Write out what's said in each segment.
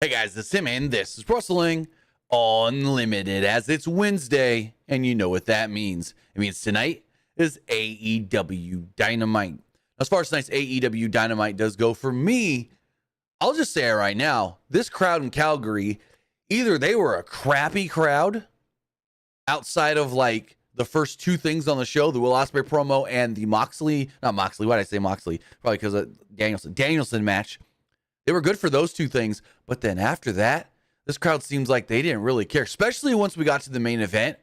Hey guys, this is Tim, and this is Wrestling Unlimited, as it's Wednesday, and you know what that means. It means tonight is AEW Dynamite. As far as tonight's AEW Dynamite does go, for me, I'll just say it right now, this crowd in Calgary, either they were a crappy crowd outside of like the first two things on the show, the Will Osprey promo and the why did I say Moxley? Probably because of Danielson match. They were good for those two things, but then after that, this crowd seems like they didn't really care, especially once we got to the main event.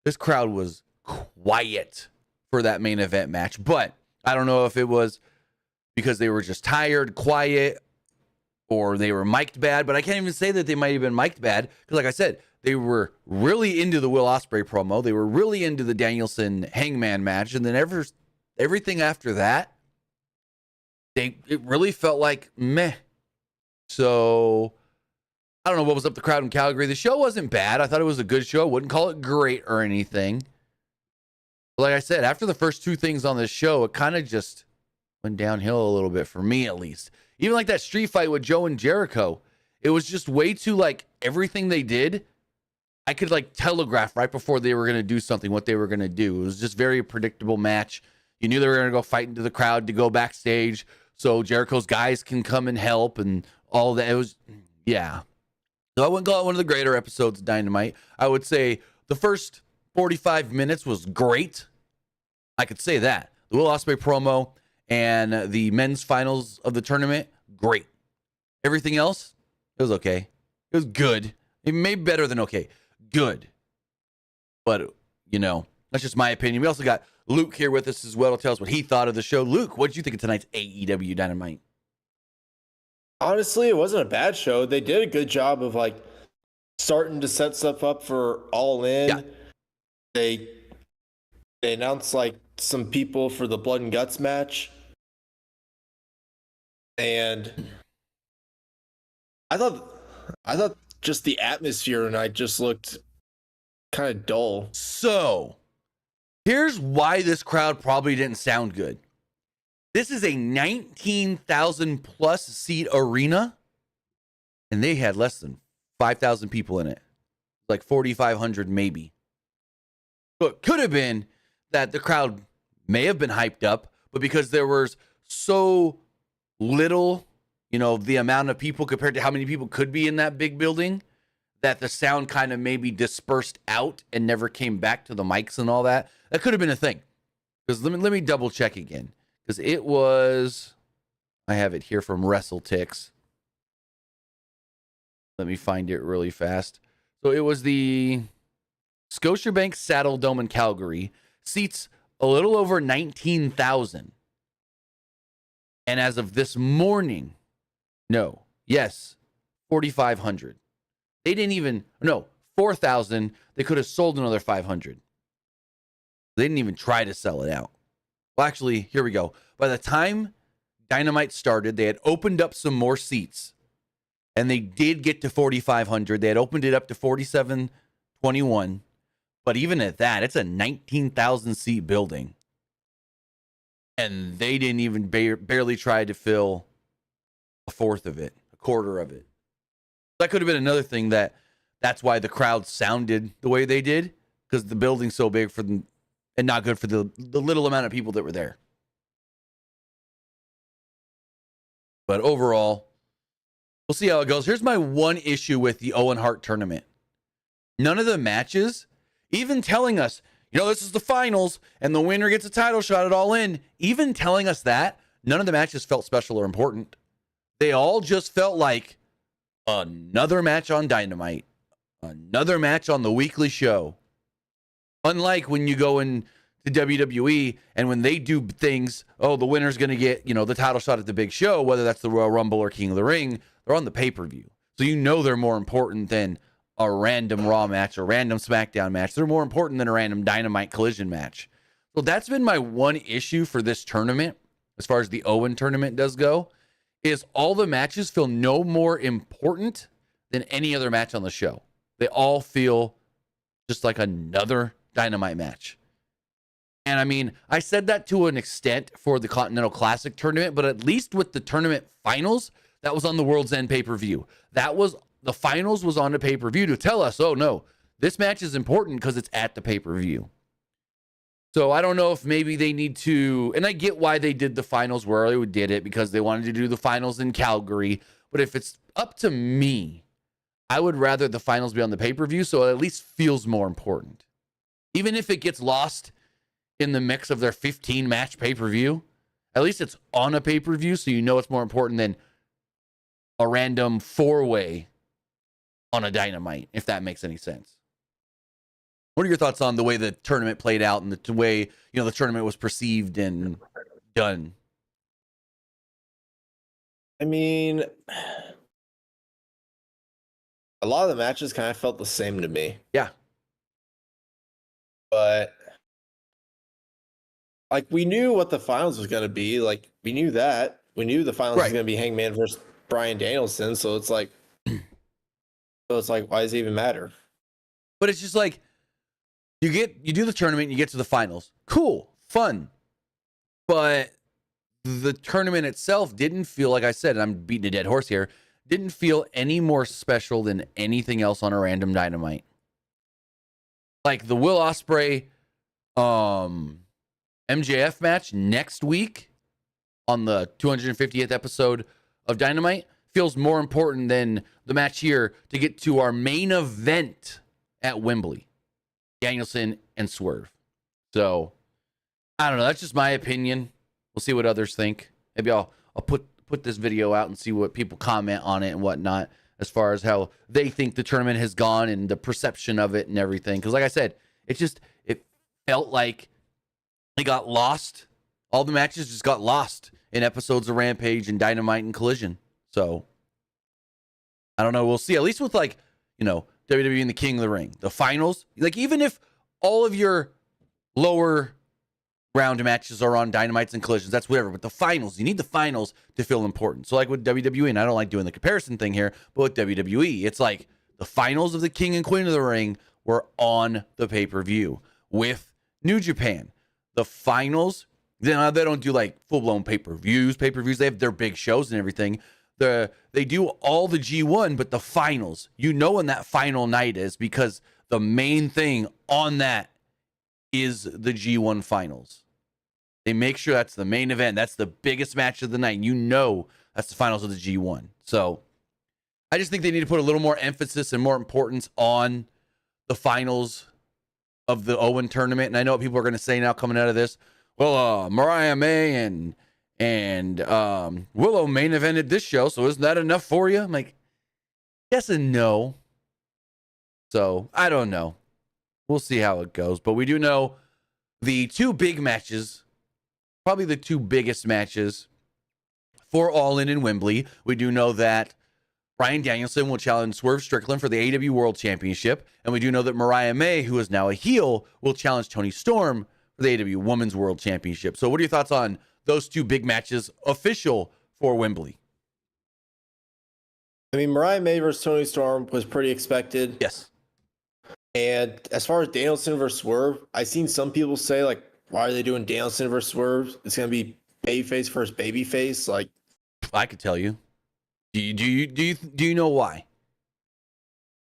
This crowd was quiet for that main event match, but I don't know if it was because they were just tired, quiet, or they were mic'd bad, but I can't even say that they might have been mic'd bad, because like I said, they were really into the Will Osprey promo, they were really into the Danielson Hangman match, and then everything after that, it really felt like meh. So I don't know what was up the crowd in Calgary. The show wasn't bad. I thought it was a good show. I wouldn't call it great or anything. But like I said, after the first two things on this show, it kind of just went downhill a little bit for me, at least. Even like that street fight with Joe and Jericho, it was just way too like everything they did. I could like telegraph right before they were going to do something, what they were going to do. It was just very predictable match. You knew they were going to go fight into the crowd to go backstage so Jericho's guys can come and help and all that. It was, yeah. So I wouldn't call it one of the greater episodes of Dynamite. I would say the first 45 minutes was great. I could say that. The Will Osprey promo and the men's finals of the tournament, great. Everything else, it was okay. It was good. It may be better than okay. Good. But, you know, that's just my opinion. We also got Luke here with us as well to tell us what he thought of the show. Luke, what did you think of tonight's AEW Dynamite? Honestly, it wasn't a bad show. They did a good job of like starting to set stuff up for All In. Yeah. They announced like some people for the Blood and Guts match. And I thought just the atmosphere tonight just looked kind of dull. So, here's why this crowd probably didn't sound good. This is a 19,000 plus seat arena, and they had less than 5,000 people in it. Like 4,500 maybe. So it could have been that the crowd may have been hyped up, but because there was so little, you know, the amount of people compared to how many people could be in that big building, that the sound kind of maybe dispersed out and never came back to the mics and all that. That could have been a thing. Because let me double check again. Because it was, I have it here from WrestleTix. Let me find it really fast. So it was the Scotiabank Saddle Dome in Calgary. Seats a little over 19,000. And as of this morning, 4,500. They didn't even, 4,000. They could have sold another 500. They didn't even try to sell it out. Well, actually, here we go. By the time Dynamite started, they had opened up some more seats, and they did get to 4,500. They had opened it up to 4,721, but even at that, it's a 19,000 seat building, and they didn't even barely try to fill a fourth of it, a quarter of it. That could have been another thing that's why the crowd sounded the way they did, because the building's so big for them. And not good for the little amount of people that were there. But overall, we'll see how it goes. Here's my one issue with the Owen Hart tournament. None of the matches, even telling us, this is the finals, and the winner gets a title shot at All In, even telling us that, none of the matches felt special or important. They all just felt like another match on Dynamite, another match on the weekly show. Unlike when you go in to WWE and when they do things, the winner's going to get, the title shot at the big show, whether that's the Royal Rumble or King of the Ring, they're on the pay-per-view. So they're more important than a random Raw match or random SmackDown match. They're more important than a random Dynamite Collision match. So that's been my one issue for this tournament, as far as the Owen tournament does go, is all the matches feel no more important than any other match on the show. They all feel just like another Dynamite match. And I mean, I said that to an extent for the Continental Classic tournament, but at least with the tournament finals, That was on the World's End pay-per-view. That was the finals was on the pay-per-view to tell us, oh no, this match is important because it's at the pay-per-view. So I don't know if maybe they need to, and I get why they did the finals where they did it because they wanted to do the finals in Calgary. But if it's up to me, I would rather the finals be on the pay-per-view so it at least feels more important. Even if it gets lost in the mix of their 15-match pay-per-view, at least it's on a pay-per-view so you know it's more important than a random 4-way on a Dynamite, if that makes any sense. What are your thoughts on the way the tournament played out and the way, the tournament was perceived and done? I mean, a lot of the matches kind of felt the same to me. Yeah. But like we knew what the finals was going to be. Like we knew that. We knew the finals was going to be Hangman versus Bryan Danielson, so it's like why does it even matter? But it's just like you do the tournament, you get to the finals. Cool, fun. But the tournament itself didn't feel, like I said, and I'm beating a dead horse here, didn't feel any more special than anything else on a random Dynamite. Like the Will Osprey MJF match next week on the 250th episode of Dynamite feels more important than the match here to get to our main event at Wembley. Danielson and Swerve. So, I don't know. That's just my opinion. We'll see what others think. Maybe I'll put this video out and see what people comment on it and whatnot as far as how they think the tournament has gone and the perception of it and everything. Because like I said, it felt like they got lost. All the matches just got lost in episodes of Rampage and Dynamite and Collision. So, I don't know. We'll see. At least with WWE and the King of the Ring. The finals, like even if all of your lower round matches are on Dynamites and Collisions, that's whatever. But the finals, you need the finals to feel important. So like with WWE, and I don't like doing the comparison thing here, but with WWE, it's like the finals of the King and Queen of the Ring were on the pay-per-view. With New Japan, the finals, they don't do like full-blown pay-per-views. They have their big shows and everything. They do all the G1, but the finals, when that final night is because the main thing on that is the G1 finals. They make sure that's the main event. That's the biggest match of the night. That's the finals of the G1. So I just think they need to put a little more emphasis and more importance on the finals of the Owen tournament. And I know what people are going to say now coming out of this. Well, Mariah May and Willow main evented this show, so isn't that enough for you? I'm like, yes and no. So, I don't know. We'll see how it goes. But we do know the two big matches, probably the two biggest matches for All In Wembley. We do know that Bryan Danielson will challenge Swerve Strickland for the AEW World Championship. And we do know that Mariah May, who is now a heel, will challenge Toni Storm for the AEW Women's World Championship. So what are your thoughts on those two big matches official for Wembley? I mean, Mariah May versus Toni Storm was pretty expected. Yes. And as far as Danielson versus Swerve, I've seen some people say, like, why are they doing Danielson versus Swerve? It's going to be babyface versus babyface. Like, I could tell you. Do you know why?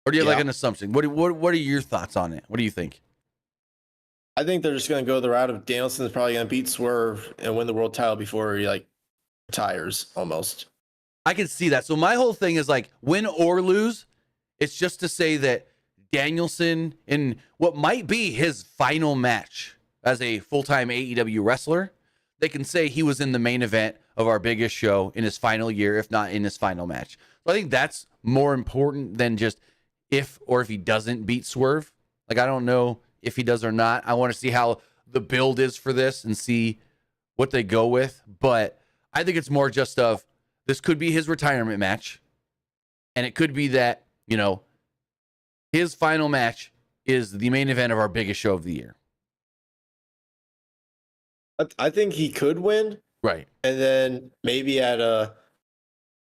Or do you have like an assumption? What are your thoughts on it? What do you think? I think they're just going to go the route of Danielson's probably going to beat Swerve and win the world title before he retires almost. I can see that. So my whole thing is like win or lose, it's just to say that Danielson in what might be his final match as a full-time AEW wrestler, they can say he was in the main event of our biggest show in his final year, if not in his final match. So I think that's more important than just if he doesn't beat Swerve. Like, I don't know if he does or not. I want to see how the build is for this and see what they go with. But I think it's more just of this could be his retirement match. And it could be that, his final match is the main event of our biggest show of the year. I think he could win. Right. And then maybe at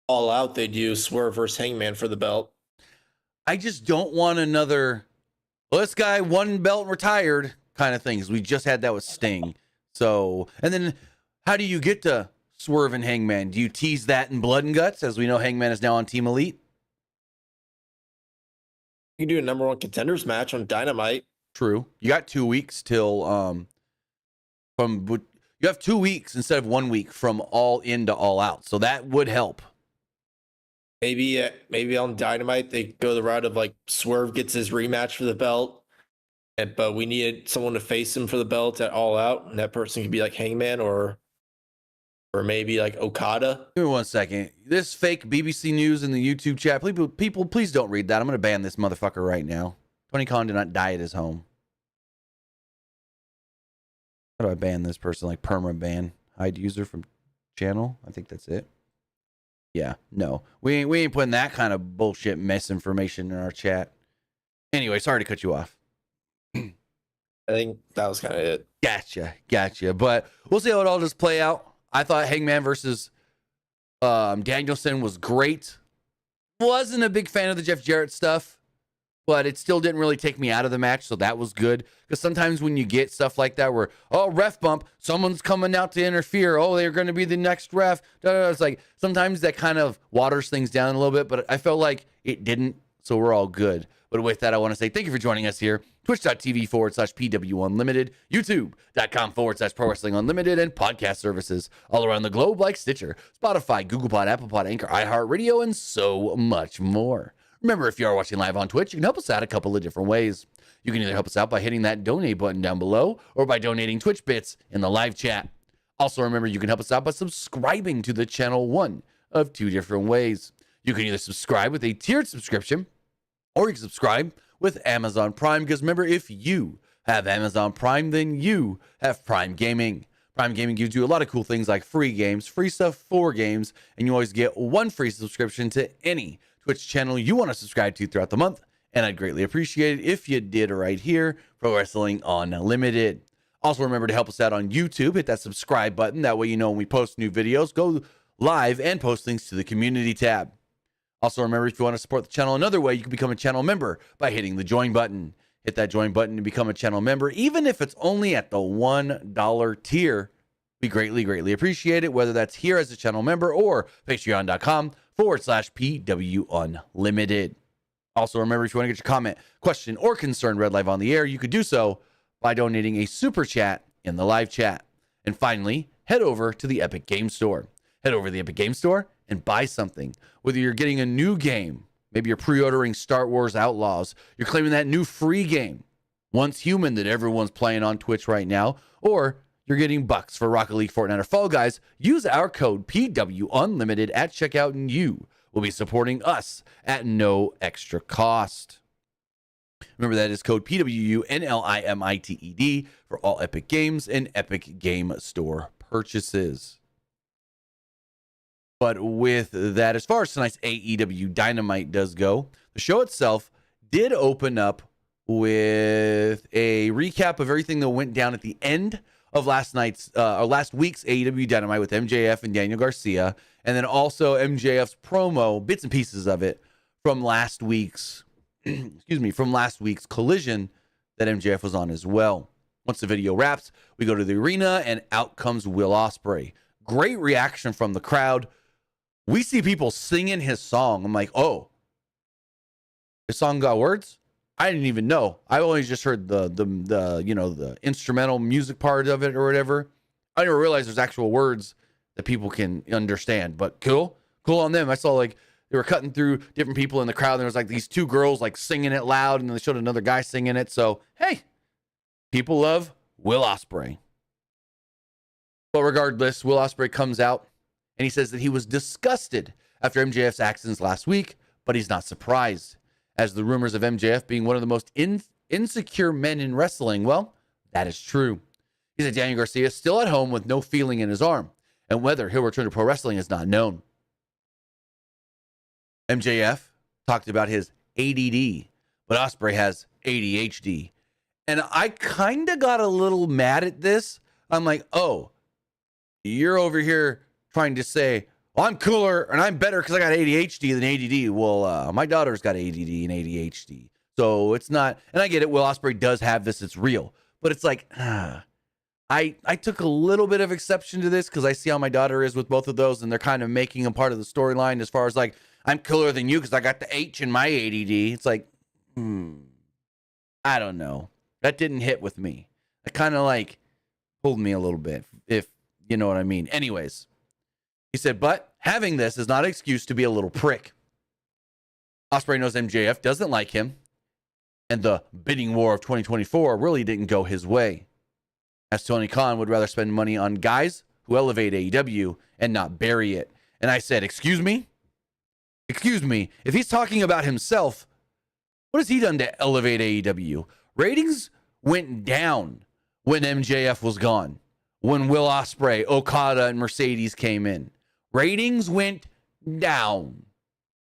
All Out, they do Swerve versus Hangman for the belt. I just don't want another, well, this guy won belt and retired kind of thing. 'Cause we just had that with Sting. So, and then how do you get to Swerve and Hangman. Do you tease that in Blood and Guts, as we know Hangman is now on Team Elite? You can do a number one contenders match on Dynamite. True. You got 2 weeks till you have 2 weeks instead of 1 week from All In to All Out, so that would help. Maybe on Dynamite they go the route of like Swerve gets his rematch for the belt, but we needed someone to face him for the belt at All Out, and that person could be like Hangman or maybe like Okada. Give me 1 second. This fake BBC News in the YouTube chat. People, please don't read that. I'm going to ban this motherfucker right now. Tony Khan did not die at his home. How do I ban this person? Like perma ban. Hide user from channel. I think that's it. Yeah, no. We ain't putting that kind of bullshit misinformation in our chat. Anyway, sorry to cut you off. I think that was kind of it. Gotcha. But we'll see how it all just play out. I thought Hangman versus Danielson was great. Wasn't a big fan of the Jeff Jarrett stuff, but it still didn't really take me out of the match, so that was good. Because sometimes when you get stuff like that where, oh, ref bump, someone's coming out to interfere, oh, they're going to be the next ref. It's like sometimes that kind of waters things down a little bit, but I felt like it didn't, so we're all good. But with that, I want to say thank you for joining us here. Twitch.tv/PW Unlimited, YouTube.com/Pro Wrestling Unlimited, and podcast services all around the globe like Stitcher, Spotify, Google Pod, Apple Pod, Anchor, iHeartRadio, and so much more. Remember, if you are watching live on Twitch, you can help us out a couple of different ways. You can either help us out by hitting that donate button down below or by donating Twitch bits in the live chat. Also, remember, you can help us out by subscribing to the channel one of 2 different ways. You can either subscribe with a tiered subscription or you can subscribe with Amazon Prime, because remember, if you have Amazon Prime, then you have Prime Gaming. Prime Gaming gives you a lot of cool things like free games, free stuff for games, and you always get 1 free subscription to any Twitch channel you want to subscribe to throughout the month, and I'd greatly appreciate it if you did right here, Pro Wrestling Unlimited. Also, remember to help us out on YouTube. Hit that subscribe button. That way you know when we post new videos, go live and post links to the community tab. Also, remember, if you want to support the channel another way, you can become a channel member by hitting the join button. Hit that join button to become a channel member, even if it's only at the $1 tier. We greatly appreciate it, whether that's here as a channel member or patreon.com/PW Unlimited. Also, remember, if you want to get your comment, question, or concern read live on the air, you could do so by donating a super chat in the live chat. And finally, head over to the Epic Game Store. Head over to the Epic Game Store and buy something. Whether you're getting a new game, maybe you're pre-ordering Star Wars Outlaws, you're claiming that new free game, Once Human, that everyone's playing on Twitch right now, or you're getting bucks for Rocket League, Fortnite, or Fall Guys, use our code PW Unlimited at checkout and you will be supporting us at no extra cost. Remember, that is code PWU NLIMITED for all Epic Games and Epic Game Store purchases. But with that, as far as tonight's AEW Dynamite does go, the show itself did open up with a recap of everything that went down at the end of last week's AEW Dynamite with MJF and Daniel Garcia, and then also MJF's promo, bits and pieces of it from last week's Collision that MJF was on as well. Once the video wraps, we go to the arena and out comes Will Osprey. Great reaction from the crowd. We see people singing his song. I'm like, oh, his song got words? I didn't even know. I only just heard the instrumental music part of it or whatever. I never realized there's actual words that people can understand. But cool on them. I saw like they were cutting through different people in the crowd. And there was like these 2 girls like singing it loud, and then they showed another guy singing it. So hey, people love Will Osprey. But regardless, Will Osprey comes out and he says that he was disgusted after MJF's actions last week, but he's not surprised, as the rumors of MJF being one of the most insecure men in wrestling, well, that is true. He said Daniel Garcia is still at home with no feeling in his arm, and whether he'll return to pro wrestling is not known. MJF talked about his ADD, but Osprey has ADHD. And I kind of got a little mad at this. I'm like, oh, you're over here trying to say, well, I'm cooler and I'm better because I got ADHD than ADD. Well, my daughter's got ADD and ADHD. So it's not, and I get it. Will Osprey does have this. It's real. But it's like, I took a little bit of exception to this because I see how my daughter is with both of those, and they're kind of making them part of the storyline as far as like, I'm cooler than you because I got the H in my ADD. It's like, I don't know. That didn't hit with me. It kind of like pulled me a little bit, if you know what I mean. Anyways, he said, but having this is not an excuse to be a little prick. Osprey knows MJF doesn't like him, and the bidding war of 2024 really didn't go his way, as Tony Khan would rather spend money on guys who elevate AEW and not bury it. And I said, excuse me? Excuse me, if he's talking about himself, what has he done to elevate AEW? Ratings went down when MJF was gone, when Will Ospreay, Okada, and Mercedes came in. Ratings went down.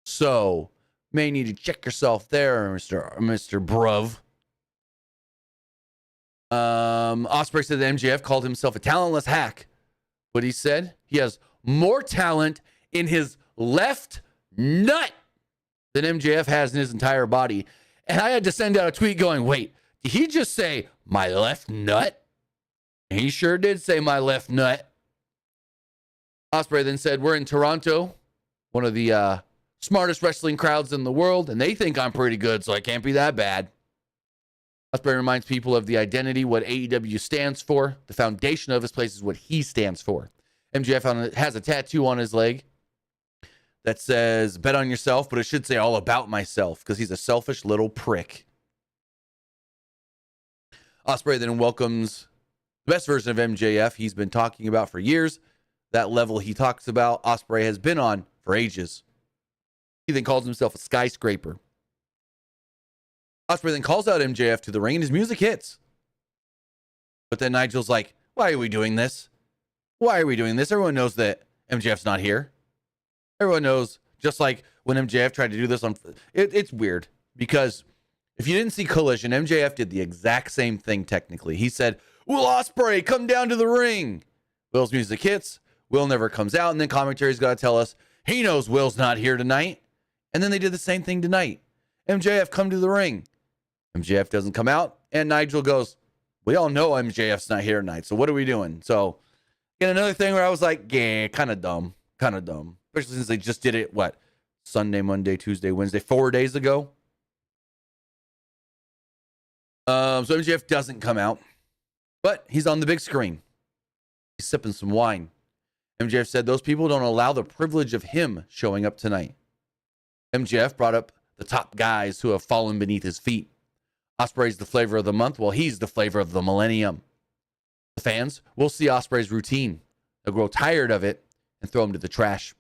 So, may need to check yourself there, Mr. Bruv. Osprey said that MJF called himself a talentless hack. But he said he has more talent in his left nut than MJF has in his entire body. And I had to send out a tweet going, wait, did he just say my left nut? He sure did say my left nut. Osprey then said, we're in Toronto, one of the smartest wrestling crowds in the world, and they think I'm pretty good, so I can't be that bad. Osprey reminds people of the identity, what AEW stands for. The foundation of his place is what he stands for. MJF has a tattoo on his leg that says, bet on yourself, but it should say all about myself, because he's a selfish little prick. Osprey then welcomes the best version of MJF he's been talking about for years. That level he talks about, Osprey has been on for ages. He then calls himself a skyscraper. Osprey then calls out MJF to the ring, and his music hits. But then Nigel's like, why are we doing this? Why are we doing this? Everyone knows that MJF's not here. Everyone knows, just like when MJF tried to do this on... It's weird, because if you didn't see Collision, MJF did the exact same thing technically. He said, Will Osprey, come down to the ring. Will's music hits. Will never comes out, and then commentary's got to tell us he knows Will's not here tonight. And then they did the same thing tonight. MJF, come to the ring. MJF doesn't come out, and Nigel goes, we all know MJF's not here tonight, so what are we doing? So, again, another thing where I was like, yeah, kind of dumb. Especially since they just did it, Sunday, Monday, Tuesday, Wednesday, 4 days ago. So MJF doesn't come out, but he's on the big screen. He's sipping some wine. MJF said those people don't allow the privilege of him showing up tonight. MJF brought up the top guys who have fallen beneath his feet. Osprey's the flavor of the month, while he's the flavor of the millennium. The fans will see Osprey's routine. They'll grow tired of it and throw him to the trash,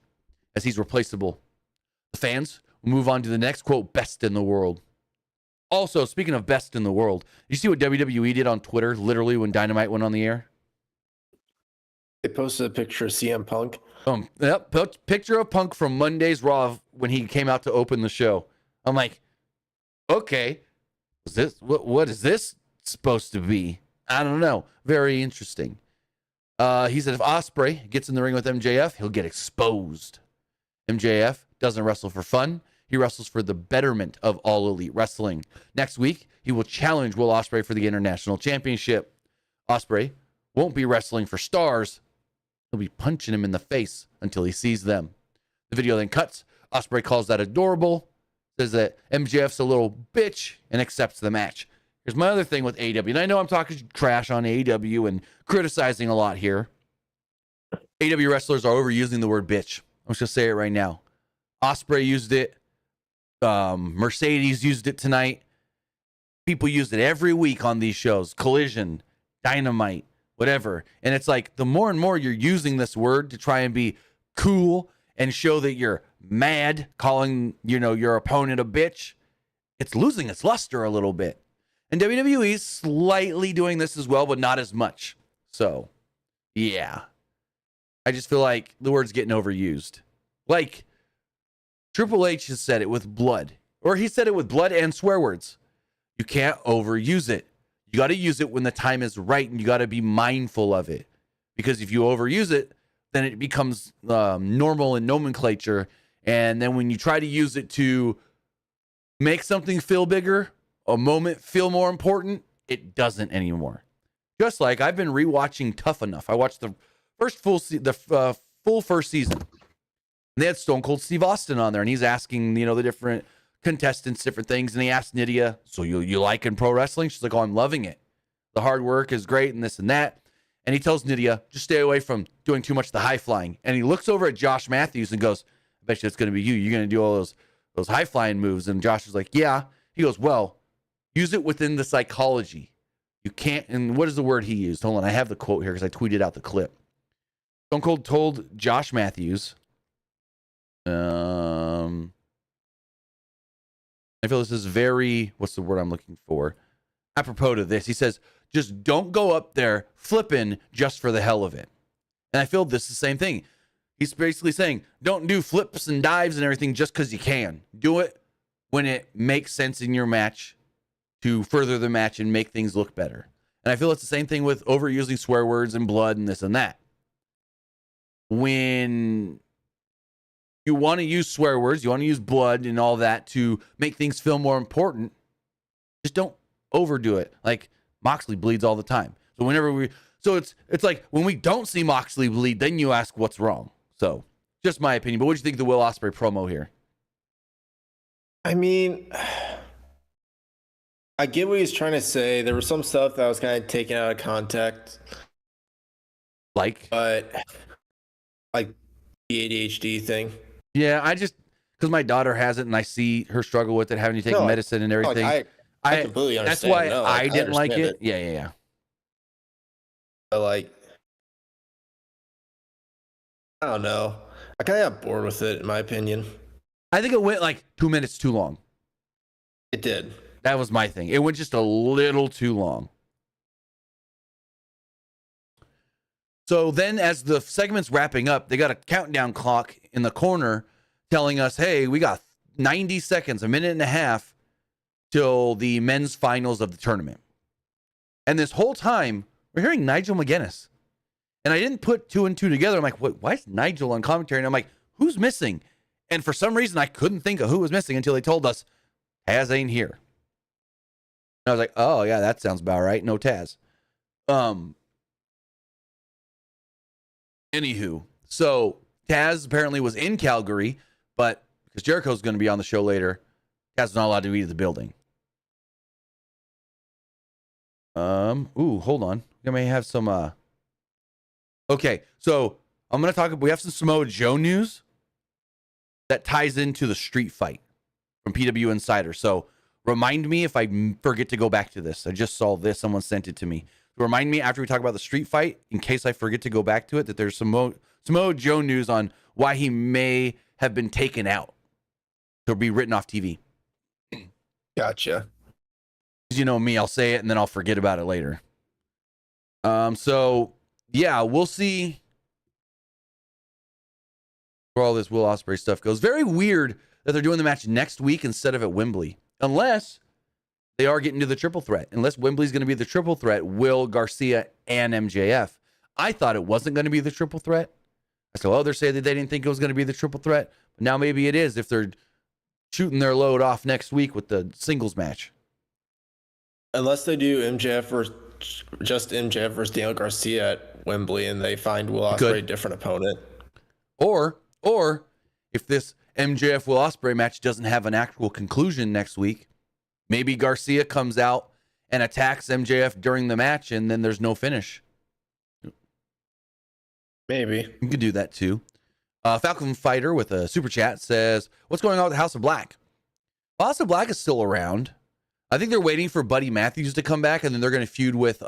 as he's replaceable. The fans will move on to the next, quote, best in the world. Also, speaking of best in the world, did you see what WWE did on Twitter, literally when Dynamite went on the air? They posted a picture of CM Punk. Yep, picture of Punk from Monday's Raw when he came out to open the show. I'm like, okay, what is this supposed to be? I don't know. Very interesting. He said if Osprey gets in the ring with MJF, he'll get exposed. MJF doesn't wrestle for fun. He wrestles for the betterment of All Elite Wrestling. Next week, he will challenge Will Osprey for the International Championship. Osprey won't be wrestling for stars. He'll be punching him in the face until he sees them. The video then cuts. Osprey calls that adorable, says that MJF's a little bitch, and accepts the match. Here's my other thing with AEW, and I know I'm talking trash on AEW and criticizing a lot here. AEW wrestlers are overusing the word bitch. I'm just going to say it right now. Osprey used it. Mercedes used it tonight. People used it every week on these shows. Collision, Dynamite, whatever. And it's like the more and more you're using this word to try and be cool and show that you're mad, calling, your opponent a bitch, it's losing its luster a little bit. And WWE is slightly doing this as well, but not as much. So, yeah. I just feel like the word's getting overused. Like, Triple H has said it with blood. Or he said it with blood and swear words. You can't overuse it. You got to use it when the time is right, and you got to be mindful of it. Because if you overuse it, then it becomes normal in nomenclature. And then when you try to use it to make something feel bigger, a moment feel more important, it doesn't anymore. Just like I've been rewatching Tough Enough. I watched the first full first season. And they had Stone Cold Steve Austin on there, and he's asking, the different contestants different things. And he asked Nydia, so you like in pro wrestling? She's like, oh, I'm loving it. The hard work is great and this and that. And he tells Nydia, just stay away from doing too much of the high flying. And he looks over at Josh Matthews and goes, I bet you it's going to be you. You're going to do all those high flying moves. And Josh is like, yeah. He goes, well, use it within the psychology. You can't. And what is the word he used? Hold on. I have the quote here because I tweeted out the clip. Stone Cold told Josh Matthews, I feel this is very, what's the word I'm looking for? Apropos to this. He says, just don't go up there flipping just for the hell of it. And I feel this is the same thing. He's basically saying, don't do flips and dives and everything just because you can. Do it when it makes sense in your match to further the match and make things look better. And I feel it's the same thing with overusing swear words and blood and this and that. When you want to use swear words, you want to use blood and all that to make things feel more important, just don't overdo it. Like Moxley bleeds all the time. So it's like when we don't see Moxley bleed, then you ask what's wrong. So just my opinion. But what do you think of the Will Ospreay promo here? I mean, I get what he's trying to say. There was some stuff that was kind of taken out of context. But like the ADHD thing. Yeah, because my daughter has it and I see her struggle with it, having to take medicine and everything. I completely understand. That's why I didn't like it. Yeah. But I don't know. I kind of got bored with it, in my opinion. I think it went like 2 minutes too long. It did. That was my thing. It went just a little too long. So then as the segment's wrapping up, they got a countdown clock in the corner telling us, hey, we got 90 seconds, a minute and a half till the men's finals of the tournament. And this whole time, we're hearing Nigel McGuinness. And I didn't put two and two together. I'm like, why is Nigel on commentary? And I'm like, who's missing? And for some reason, I couldn't think of who was missing until they told us Taz ain't here. And I was like, oh, yeah, that sounds about right. No Taz. Anywho, so Taz apparently was in Calgary, but because Jericho's going to be on the show later, Taz is not allowed to be in the building. Hold on. We may have some, Okay, so I'm going to talk, we have some Samoa Joe news that ties into the street fight from PW Insider. So remind me if I forget to go back to this. I just saw this. Someone sent it to me. Remind me after we talk about the street fight, in case I forget to go back to it, that there's some Samoa Joe news on why he may have been taken out to be written off TV. Gotcha. You know me, I'll say it and then I'll forget about it later. So yeah, we'll see where all this Will Ospreay stuff goes. Very weird that they're doing the match next week instead of at Wembley, unless they are getting to the triple threat. Unless Wembley's going to be the triple threat, Will, Garcia, and MJF. I thought it wasn't going to be the triple threat. I said, they're saying that they didn't think it was going to be the triple threat. But now maybe it is if they're shooting their load off next week with the singles match. Unless they do MJF versus Daniel Garcia at Wembley and they find Will Ospreay a different opponent. Or if this MJF Will Ospreay match doesn't have an actual conclusion next week, maybe Garcia comes out and attacks MJF during the match, and then there's no finish. Maybe. You could do that, too. Falcon Fighter with a super chat says, what's going on with the House of Black? House of Black is still around. I think they're waiting for Buddy Matthews to come back, and then they're going to feud with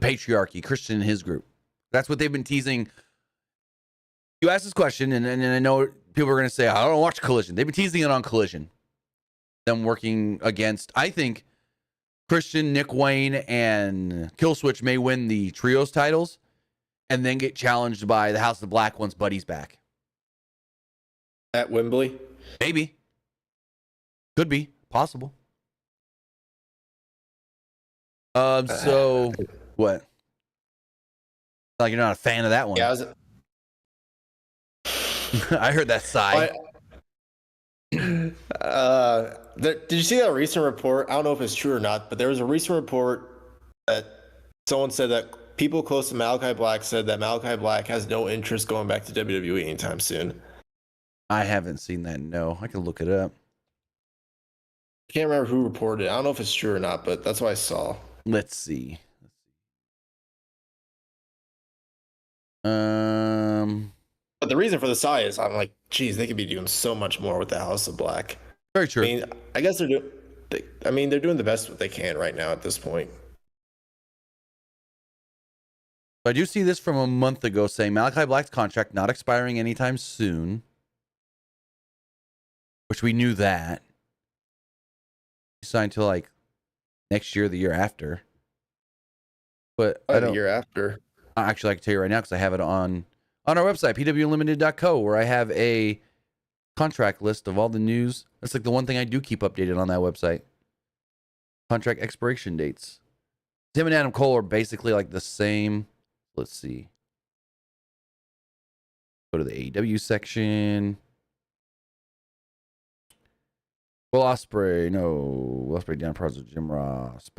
Patriarchy, Christian and his group. That's what they've been teasing. You asked this question, and I know people are going to say, I don't watch Collision. They've been teasing it on Collision. Them working against, I think, Christian, Nick Wayne, and Killswitch may win the trios titles and then get challenged by the House of Black once Buddy's back. At Wembley? Maybe. Could be. Possible. So, what? Like you're not a fan of that one. Yeah, I heard that sigh. Did you see that recent report? I don't know if it's true or not, but there was a recent report that someone said that people close to Malachi Black said that Malachi Black has no interest going back to WWE anytime soon. I haven't seen that. No, I can look it up. I can't remember who reported it. I don't know if it's true or not, but that's what I saw. Let's see. But the reason for the sigh is I'm like, geez, they could be doing so much more with the House of Black. Very true. I mean, I guess they're doing. They're doing the best what they can right now at this point. I do see this from a month ago saying Malachi Black's contract not expiring anytime soon, which we knew that. He signed to like next year, the year after. But I don't. The year after. Actually, I can tell you right now because I have it on our website, pwunlimited.co, where I have a contract list of all the news. That's like the one thing I do keep updated on that website. Contract expiration dates. Tim and Adam Cole are basically like the same. Let's see. Go to the AEW section. Will Osprey, no. Osprey down pros with Jim Ross.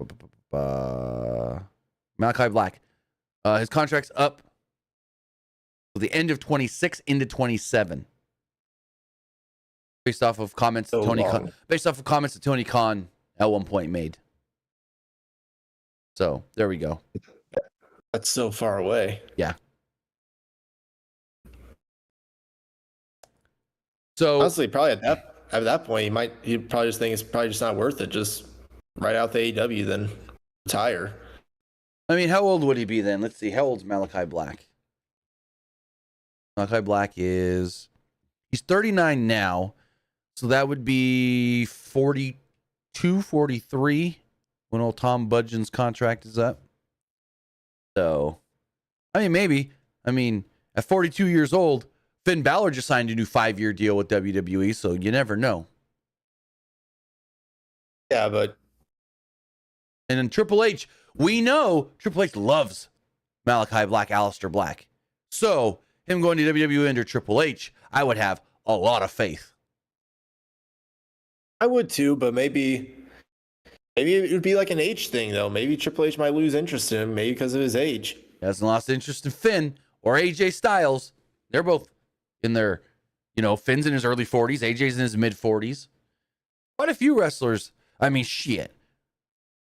Malachi Black. His contract's up to the end of 26 into 27. Based off of comments that Tony Khan at one point made. So there we go. That's so far away. Yeah. So honestly, probably at that point, he'd probably just think it's probably just not worth it. Just write out the AEW, then retire. I mean, how old would he be then? Let's see. How old's Malachi Black? Malachi Black he's 39 now. So that would be 42, 43 when old Tom Budgeon's contract is up. So, I mean, maybe. I mean, at 42 years old, Finn Balor just signed a new 5-year deal with WWE, so you never know. Yeah, but... And then Triple H, we know Triple H loves Malachi Black, Aleister Black. So, him going to WWE under Triple H, I would have a lot of faith. I would too, but maybe it would be like an age thing, though. Maybe Triple H might lose interest in him, maybe because of his age. He hasn't lost interest in Finn or AJ Styles. They're both in their, Finn's in his early 40s, AJ's in his mid 40s. Quite a few wrestlers. I mean, shit.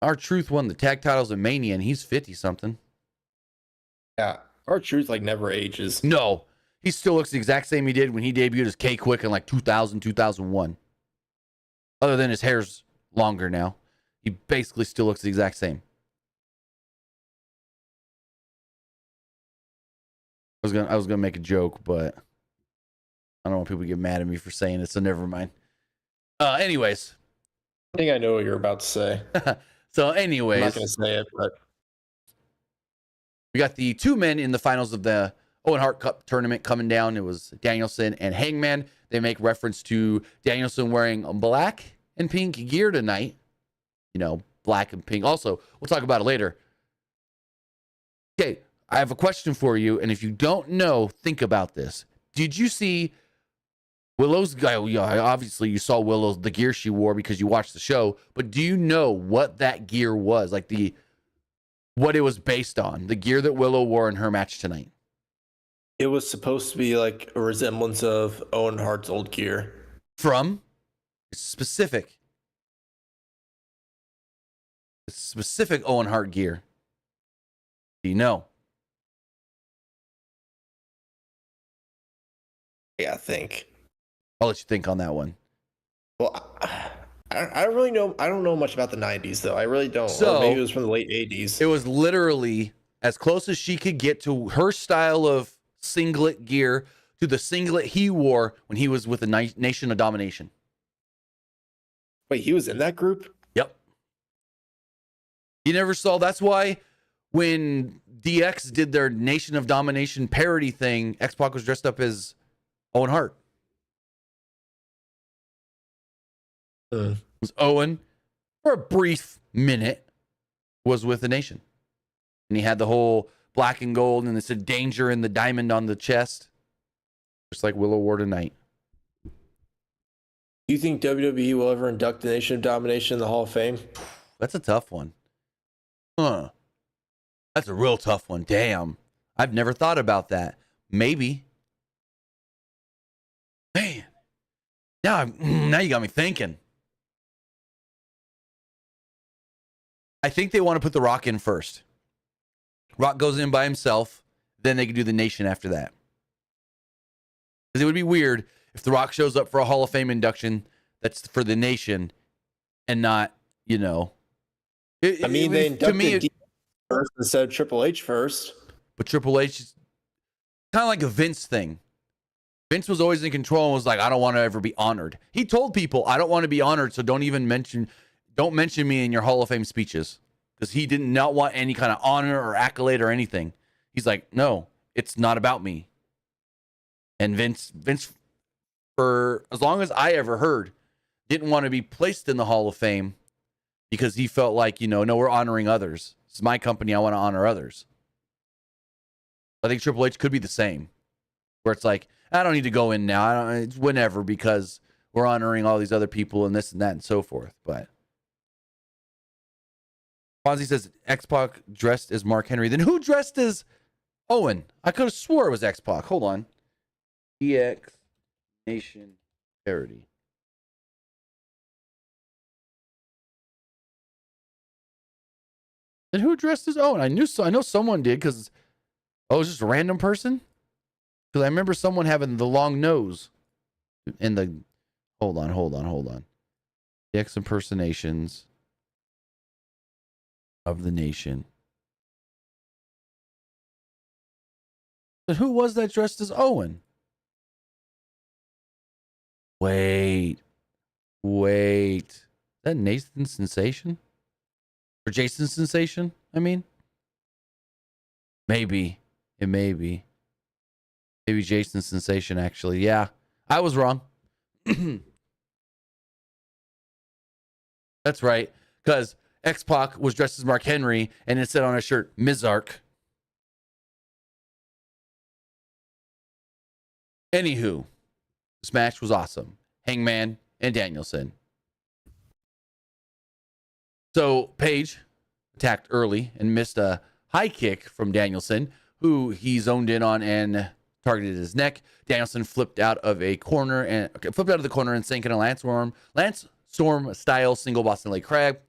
R-Truth won the tag titles at Mania, and he's 50-something. Yeah, R-Truth, never ages. No. He still looks the exact same he did when he debuted as K-Quick in 2000, 2001. Other than his hair's longer now. He basically still looks the exact same. I was gonna make a joke, but I don't want people to get mad at me for saying it, so never mind. Anyways. I think I know what you're about to say. So anyways. I'm not gonna say it, but we got the two men in the finals of the Owen Hart Cup tournament coming down. It was Danielson and Hangman. They make reference to Danielson wearing black and pink gear tonight. Black and pink. Also, we'll talk about it later. Okay, I have a question for you, and if you don't know, think about this. Did you see Willow's guy? Yeah, obviously you saw Willow's the gear she wore because you watched the show, but do you know what that gear was? What it was based on? The gear that Willow wore in her match tonight. It was supposed to be a resemblance of Owen Hart's old gear. From? It's specific Owen Hart gear. Do you know? Yeah, I think. I'll let you think on that one. Well, I don't really know. I don't know much about the 90s, though. I really don't. So, or maybe it was from the late 80s. It was literally as close as she could get to her style of singlet gear to the singlet he wore when he was with the Nation of Domination. Wait, he was in that group? Yep. You never saw. That's why when DX did their Nation of Domination parody thing, X-Pac was dressed up as Owen Hart. It was Owen, for a brief minute, was with the Nation. And he had the whole black and gold, and it said danger in the diamond on the chest. Just like Willow wore tonight. Do you think WWE will ever induct the Nation of Domination in the Hall of Fame? That's a tough one. Huh. That's a real tough one. Damn. I've never thought about that. Maybe. Man. Now you got me thinking. I think they want to put The Rock in first. Rock goes in by himself. Then they can do the Nation after that. Because it would be weird if The Rock shows up for a Hall of Fame induction that's for the Nation and not, they inducted first instead of Triple H first. But Triple H is kind of like a Vince thing. Vince was always in control and was like, I don't want to ever be honored. He told people, I don't want to be honored, so don't mention me in your Hall of Fame speeches. Because he did not want any kind of honor or accolade or anything. He's like, no, it's not about me. And Vince, for as long as I ever heard, didn't want to be placed in the Hall of Fame because he felt like, no, we're honoring others. This is my company. I want to honor others. I think Triple H could be the same, where it's like, I don't need to go in now. It's whenever, because we're honoring all these other people and this and that and so forth. But Fonzie says X-Pac dressed as Mark Henry. Then who dressed as Owen? I could have swore it was X-Pac. Hold on. DX Nation parody. Then who dressed as Owen? I know someone did because it was just a random person. Because I remember someone having the long nose and the. Hold on. DX impersonations of the Nation. But who was that dressed as Owen? Wait. Is that Nathan Sensation? Or Jason Sensation? I mean, maybe. It may be. Maybe Jason Sensation, actually. Yeah, I was wrong. That's right. Because X-Pac was dressed as Mark Henry and it said on his shirt, Mizark. Anywho, this match was awesome. Hangman and Danielson. So Paige attacked early and missed a high kick from Danielson, who he zoned in on and targeted his neck. Danielson flipped out of the corner and sank in a Lance Storm style single Boston Leg crab,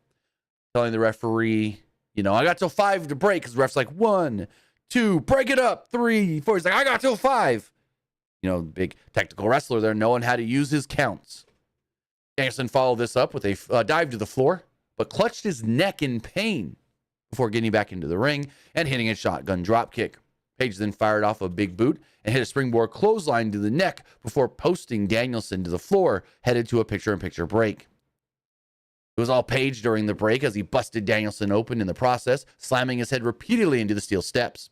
telling the referee, I got till 5 to break, because the ref's like 1, 2, break it up, 3, 4. He's like, I got till 5. Big technical wrestler there, knowing how to use his counts. Danielson followed this up with a dive to the floor, but clutched his neck in pain before getting back into the ring and hitting a shotgun drop kick. Paige then fired off a big boot and hit a springboard clothesline to the neck before posting Danielson to the floor, headed to a picture-in-picture break. It was all Paige during the break as he busted Danielson open in the process, slamming his head repeatedly into the steel steps.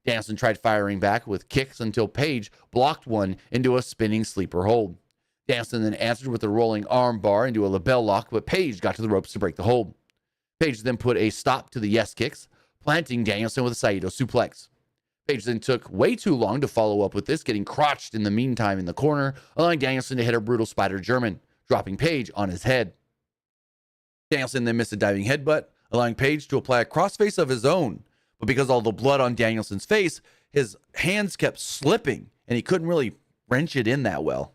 Danielson tried firing back with kicks until Paige blocked one into a spinning sleeper hold. Danielson then answered with a rolling arm bar into a label lock, but Paige got to the ropes to break the hold. Paige then put a stop to the yes kicks, planting Danielson with a Saito suplex. Paige then took way too long to follow up with this, getting crotched in the meantime in the corner, allowing Danielson to hit a brutal Spider German, dropping Paige on his head. Danielson then missed a diving headbutt, allowing Paige to apply a crossface of his own. But because all the blood on Danielson's face, his hands kept slipping, and he couldn't really wrench it in that well.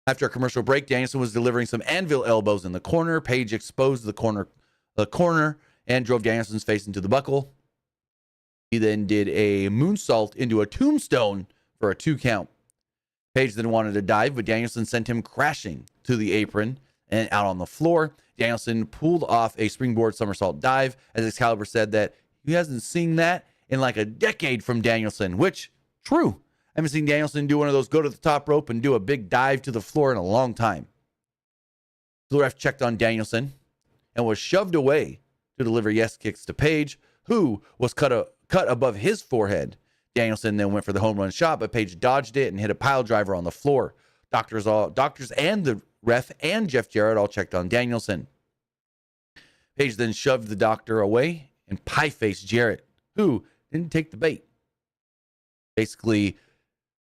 After a commercial break, Danielson was delivering some anvil elbows in the corner. Paige exposed the corner and drove Danielson's face into the buckle. He then did a moonsault into a tombstone for a 2 count. Paige then wanted to dive, but Danielson sent him crashing to the apron and out on the floor. Danielson pulled off a springboard somersault dive, as Excalibur said that he hasn't seen that in like a decade from Danielson, which, true. I haven't seen Danielson do one of those go to the top rope and do a big dive to the floor in a long time. The ref checked on Danielson and was shoved away to deliver yes kicks to Paige, who was cut above his forehead. Danielson then went for the home run shot, but Paige dodged it and hit a pile driver on the floor. Doctors and the ref and Jeff Jarrett all checked on Danielson. Paige then shoved the doctor away and pie-faced Jarrett, who didn't take the bait. Basically,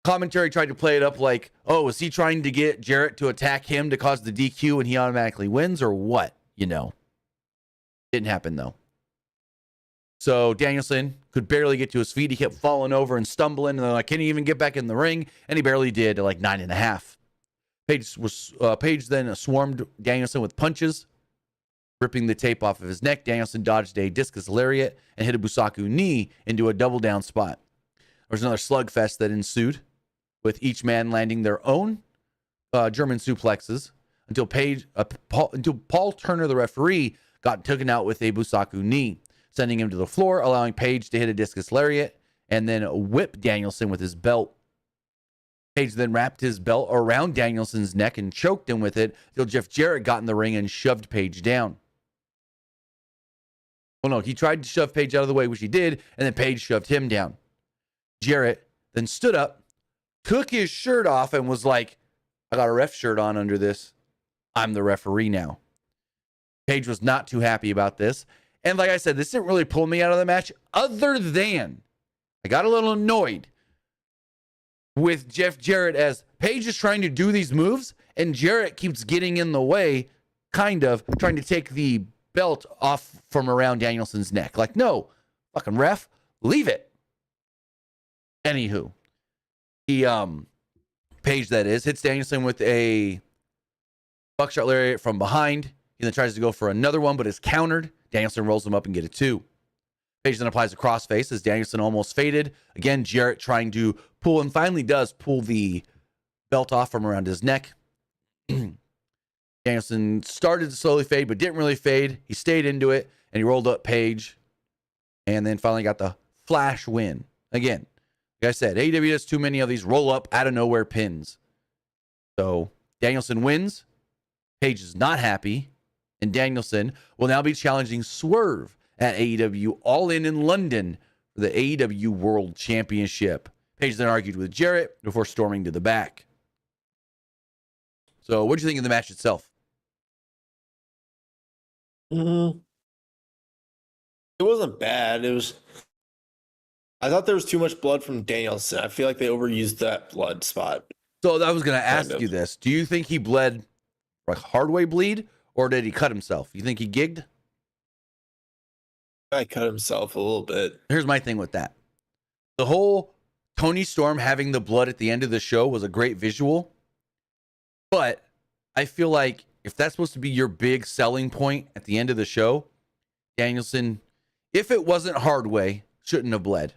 commentary tried to play it up like, oh, is he trying to get Jarrett to attack him to cause the DQ and he automatically wins, or what? Didn't happen, though. So Danielson could barely get to his feet. He kept falling over and stumbling. And they're like, can he even get back in the ring? And he barely did at like 9.5. Page then swarmed Danielson with punches, ripping the tape off of his neck. Danielson dodged a discus lariat and hit a Busaku knee into a double down spot. There was another slugfest that ensued, with each man landing their own German suplexes until Paul Turner, the referee, got taken out with a Busaku knee, sending him to the floor, allowing Page to hit a discus lariat and then whip Danielson with his belt. Page then wrapped his belt around Danielson's neck and choked him with it until Jeff Jarrett got in the ring and shoved Page down. Well, no, he tried to shove Page out of the way, which he did, and then Page shoved him down. Jarrett then stood up, took his shirt off, and was like, I got a ref shirt on under this. I'm the referee now. Page was not too happy about this. And like I said, this didn't really pull me out of the match, other than I got a little annoyed with Jeff Jarrett as Page is trying to do these moves, and Jarrett keeps getting in the way, kind of trying to take the belt off from around Danielson's neck. Like, no, fucking ref, leave it. Anywho, he, Page, that is, hits Danielson with a buckshot lariat from behind. He then tries to go for another one, but is countered. Danielson rolls him up and get a 2. Page then applies a crossface as Danielson almost faded. Again, Jarrett trying to pull, and finally does pull the belt off from around his neck. Danielson started to slowly fade, but didn't really fade. He stayed into it, and he rolled up Page, and then finally got the flash win. Again, like I said, AEW does too many of these roll-up, out-of-nowhere pins. So Danielson wins. Page is not happy, and Danielson will now be challenging Swerve at AEW All In London for the AEW World Championship. Page then argued with Jarrett before storming to the back. So what do you think of the match itself? It wasn't bad. I thought there was too much blood from Danielson. I feel like they overused that blood spot. So I was going to ask you this. Do you think he bled like hard way bleed, or did he cut himself? You think he gigged? I cut himself a little bit. Here's my thing with that. The whole Toni Storm having the blood at the end of the show was a great visual, but I feel like if that's supposed to be your big selling point at the end of the show, Danielson, if it wasn't hard way, shouldn't have bled.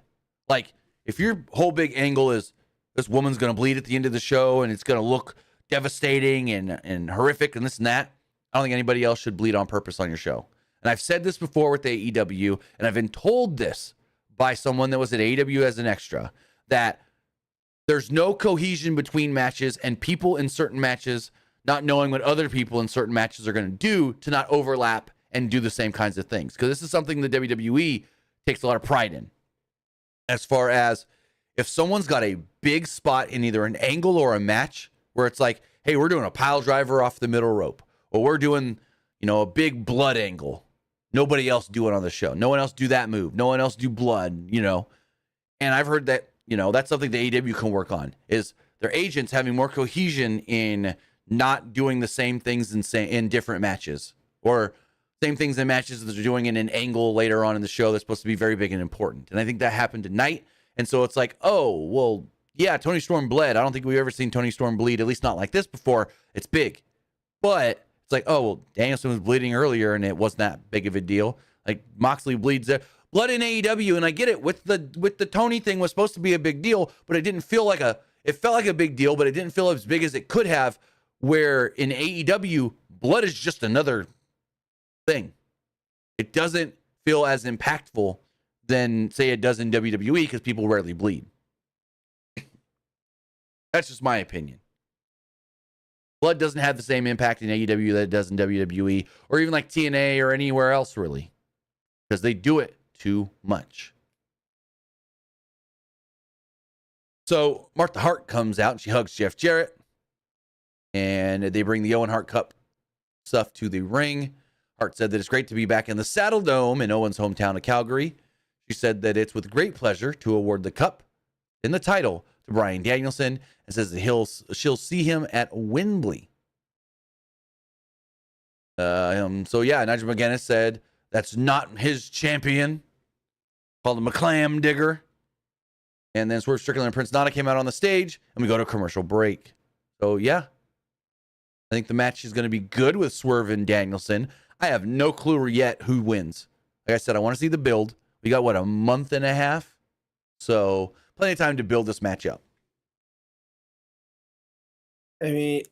Like, if your whole big angle is this woman's going to bleed at the end of the show and it's going to look devastating and horrific and this and that, I don't think anybody else should bleed on purpose on your show. And I've said this before with AEW, and I've been told this by someone that was at AEW as an extra, that there's no cohesion between matches and people in certain matches not knowing what other people in certain matches are going to do to not overlap and do the same kinds of things. Because this is something the WWE takes a lot of pride in. As far as if someone's got a big spot in either an angle or a match where it's like, hey, we're doing a pile driver off the middle rope, or we're doing, a big blood angle. Nobody else do it on the show. No one else do that move. No one else do blood, And I've heard that, that's something the AEW can work on, is their agents having more cohesion in not doing the same things in different matches, or same things in matches that they're doing in an angle later on in the show that's supposed to be very big and important. And I think that happened tonight. And so it's like, oh, well, yeah, Toni Storm bled. I don't think we've ever seen Toni Storm bleed, at least not like this before. It's big. But it's like, oh, well, Danielson was bleeding earlier and it wasn't that big of a deal. Like Moxley bleeds there. Blood in AEW, and I get it. With the Toni thing was supposed to be a big deal, but it didn't feel like it felt like a big deal, but it didn't feel as big as it could have, where in AEW, blood is just another thing. It doesn't feel as impactful than, say, it does in WWE, because people rarely bleed. That's just my opinion. Blood doesn't have the same impact in AEW that it does in WWE, or even like TNA or anywhere else, really, because they do it too much. So Martha Hart comes out and she hugs Jeff Jarrett, and they bring the Owen Hart Cup stuff to the ring. Hart said that it's great to be back in the Saddle Dome in Owen's hometown of Calgary. She said that it's with great pleasure to award the cup and the title to Bryan Danielson, and says that she'll see him at Wembley. So yeah, Nigel McGuinness said that's not his champion. called him a clam digger. And then Swerve Strickland and Prince Nana came out on the stage, and we go to a commercial break. So, yeah. I think the match is going to be good with Swerve and Danielson. I have no clue yet who wins. Like I said, I want to see the build. We got, a month and a half? So, plenty of time to build this match up. I mean,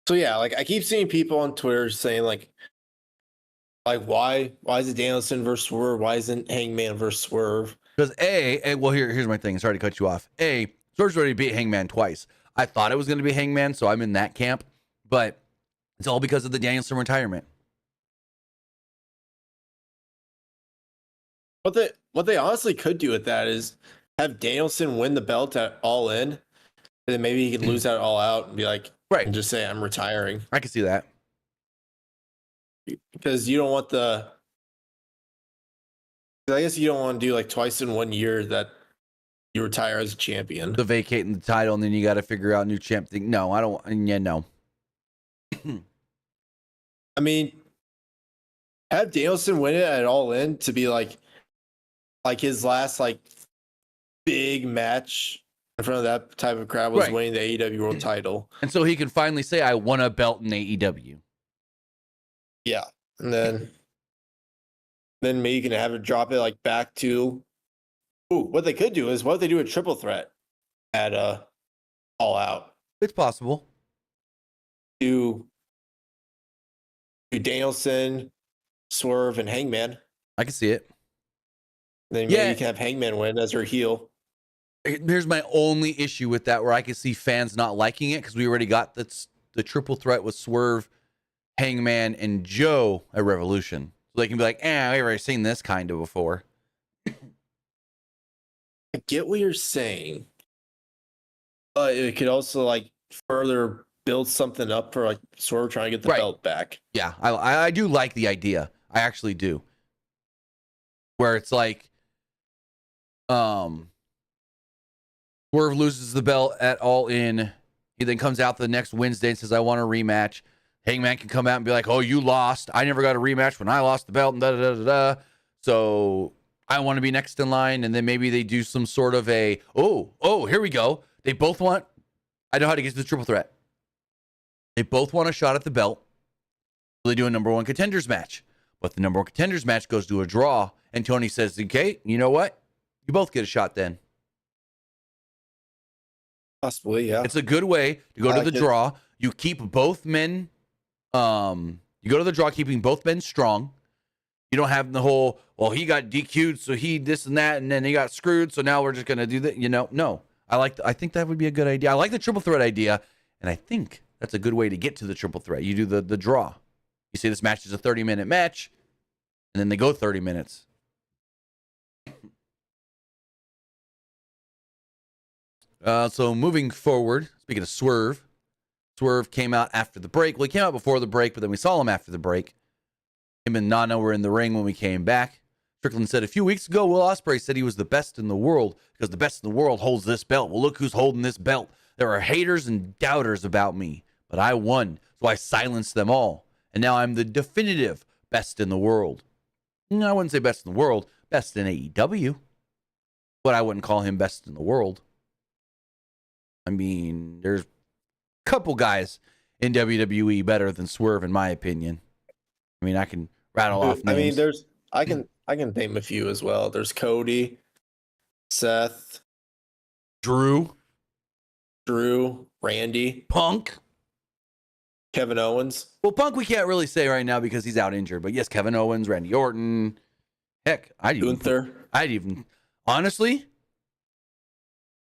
so yeah, like I keep seeing people on Twitter saying like why is it Danielson versus Swerve? Why isn't Hangman versus Swerve? Because here's my thing. Sorry to cut you off. Swerve's already beat Hangman twice. I thought it was going to be Hangman, so I'm in that camp. But it's all because of the Danielson retirement. What they honestly could do with that is have Danielson win the belt at All In, and then maybe he could lose that All Out and be like, right, and just say I'm retiring. I can see that because you don't want I guess you don't want to do like twice in 1 year that you retire as a champion. The vacating the title and then you got to figure out a new champ thing. No, I don't. Yeah, no. I mean, have Danielson win it at All In to be like his last big match in front of that type of crowd was winning the AEW World Title, and so he can finally say, "I won a belt in AEW." Yeah, and then maybe you can have it drop it back to. Ooh, what they could do is what if they do a triple threat at All Out. It's possible. Do Danielson, Swerve, and Hangman. I can see it. Then maybe you can have Hangman win as her heel. Here's my only issue with that, where I can see fans not liking it, because we already got the triple threat with Swerve, Hangman, and Joe at Revolution. So they can be like, I've already seen this kind of before. I get what you're saying. But it could also further build something up for Swerve trying to get the belt back. Yeah, I do like the idea. I actually do. Where it's Swerve loses the belt at All In. He then comes out the next Wednesday and says, I want a rematch. Hangman can come out and be like, oh, you lost. I never got a rematch when I lost the belt. And da-da-da-da-da. So I want to be next in line. And then maybe they do some sort of here we go. They both want, I know how to get to the triple threat. They both want a shot at the belt. So they do a number one contenders match. But the number one contenders match goes to a draw. And Toni says, okay, you know what? You both get a shot then. Possibly, yeah. It's a good way to go to the draw. You keep both men. You go to the draw, keeping both men strong. You don't have the whole, well, he got DQ'd, so he this and that, and then he got screwed, so now we're just gonna do that. No. I think that would be a good idea. I like the triple threat idea, and I think that's a good way to get to the triple threat. You do the draw. You say this match is a 30-minute match, and then they go 30 minutes. So moving forward, speaking of Swerve came out after the break. Well, he came out before the break, but then we saw him after the break. Him and Nana were in the ring when we came back. Strickland said a few weeks ago, Will Osprey said he was the best in the world because the best in the world holds this belt. Well, look who's holding this belt. There are haters and doubters about me, but I won, so I silenced them all. And now I'm the definitive best in the world. No, I wouldn't say best in the world, best in AEW, but I wouldn't call him best in the world. I mean, there's a couple guys in WWE better than Swerve, in my opinion. I mean, I can rattle off names. I mean, I can name a few as well. There's Cody, Seth, Drew, Randy, Punk, Kevin Owens. Well, Punk we can't really say right now because he's out injured. But yes, Kevin Owens, Randy Orton. Heck, I'd even honestly,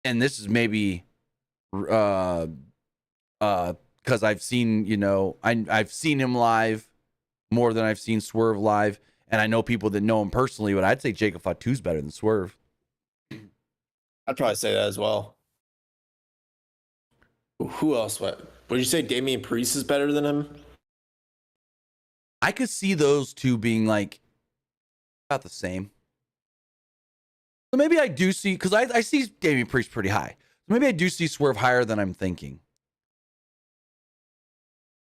and this is maybe because I've seen, I've seen him live more than I've seen Swerve live, and I know people that know him personally, but I'd say Jacob Fatu's better than Swerve. I'd probably say that as well. Who else? Would you say Damian Priest is better than him? I could see those two being about the same. So maybe I do see, because I see Damian Priest pretty high. So maybe I do see Swerve higher than I'm thinking.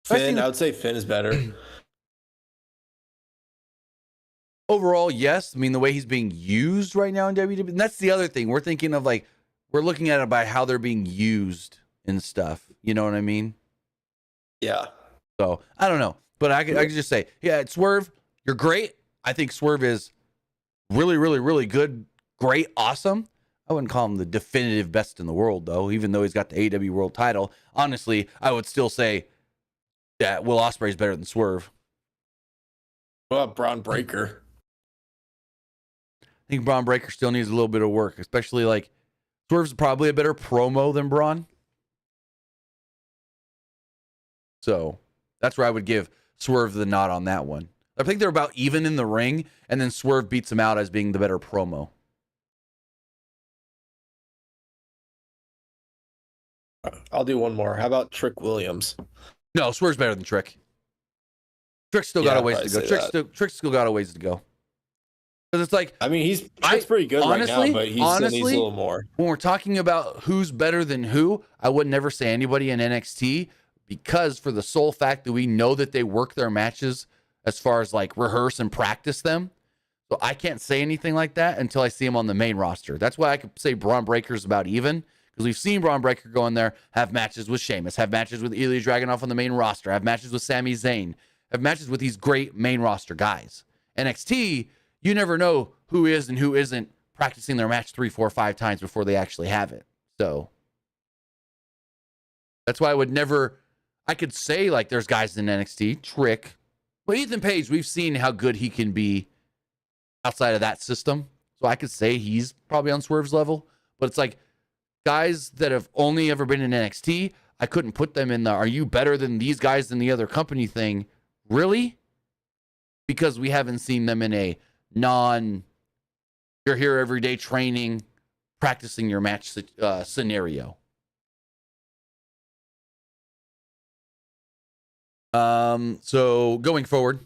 Finn, I would say Finn is better. overall, yes. I mean, the way he's being used right now in WWE, and that's the other thing. We're thinking of like, we're looking at it by how they're being used and stuff. You know what I mean? Yeah. So I don't know, but I could just say, yeah, it's Swerve. You're great. I think Swerve is really, really, really good, great, awesome. I wouldn't call him the definitive best in the world, though, even though he's got the AEW World title. Honestly, I would still say that Will Ospreay is better than Swerve. What about Braun Breaker? I think Braun Breaker still needs a little bit of work, especially like Swerve's probably a better promo than Braun. So that's where I would give Swerve the nod on that one. I think they're about even in the ring, and then Swerve beats him out as being the better promo. I'll do one more. How about Trick Williams? No, Swerve's better than Trick. Trick's still got a ways to go. Trick's still got a ways to go. Because it's like, I mean, Trick's pretty good honestly, right now, but he still needs a little more. When we're talking about who's better than who, I would never say anybody in NXT, because for the sole fact that we know that they work their matches as far as like rehearse and practice them. So I can't say anything like that until I see him on the main roster. That's why I could say Braun Breaker's about even, because we've seen Braun Breaker go in there, have matches with Sheamus, have matches with Ilya Dragunov on the main roster, have matches with Sami Zayn, have matches with these great main roster guys. NXT, you never know who is and who isn't practicing their match 3, 4, 5 times before they actually have it. So that's why I would never, I could say like there's guys in NXT, Trick, but Ethan Page, we've seen how good he can be outside of that system. So I could say he's probably on Swerve's level, but it's like guys that have only ever been in NXT, I couldn't put them in the, are you better than these guys in the other company thing? Really? Because we haven't seen them in a you're here every day training, practicing your match scenario. So going forward,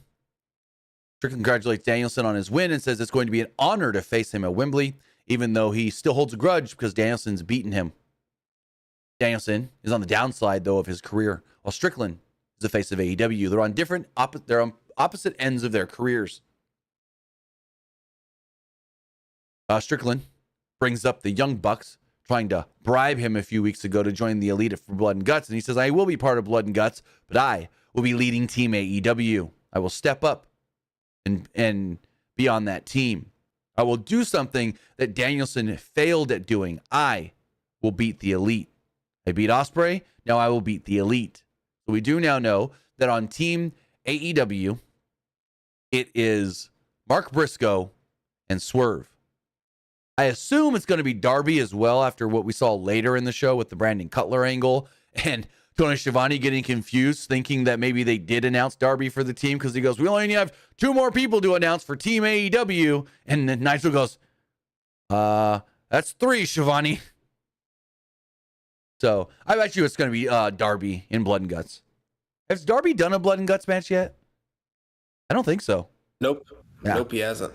Trick congratulates Danielson on his win and says it's going to be an honor to face him at Wembley, even though he still holds a grudge because Danielson's beaten him. Danielson is on the downside, though, of his career, while Strickland is the face of AEW. They're on opposite ends of their careers. Strickland brings up the Young Bucks trying to bribe him a few weeks ago to join the Elite for Blood and Guts, and he says, I will be part of Blood and Guts, but I will be leading Team AEW. I will step up and be on that team. I will do something that Danielson failed at doing. I will beat the Elite. I beat Osprey, now I will beat the Elite. So we do now know that on Team AEW, it is Mark Briscoe and Swerve. I assume it's going to be Darby as well after what we saw later in the show with the Brandon Cutler angle and Tony Schiavone getting confused, thinking that maybe they did announce Darby for the team because he goes, we only have 2 more people to announce for Team AEW. And then Nigel goes, that's 3, Schiavone. So I bet you it's going to be Darby in Blood and Guts. Has Darby done a Blood and Guts match yet? I don't think so. Nope. Yeah. Nope, he hasn't.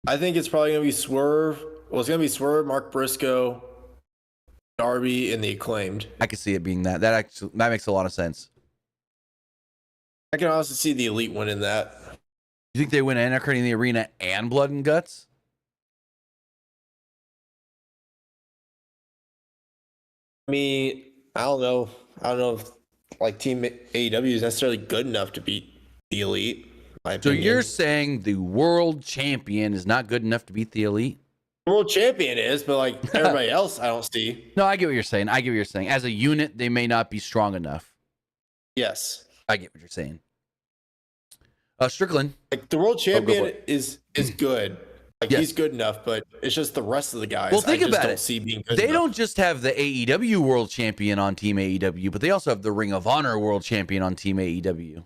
I think it's probably going to be Swerve. Well, it's going to be Swerve, Mark Briscoe, Darby, and the Acclaimed. I can see it being that. That makes a lot of sense. I can also see the Elite winning that. You think they win Anarchy in the Arena and Blood and Guts? I mean, I don't know. I don't know if like Team AEW is necessarily good enough to beat the Elite. So you're saying the world champion is not good enough to beat the Elite? The world champion is, but like everybody else, I don't see. No, I get what you're saying. As a unit, they may not be strong enough. Yes. I get what you're saying. Strickland. Like the world champion is good. Like he's good enough, but it's just the rest of the guys. Well, think about it. See being good they enough. don't just have the AEW world champion on Team AEW, but they also have the Ring of Honor world champion on Team AEW.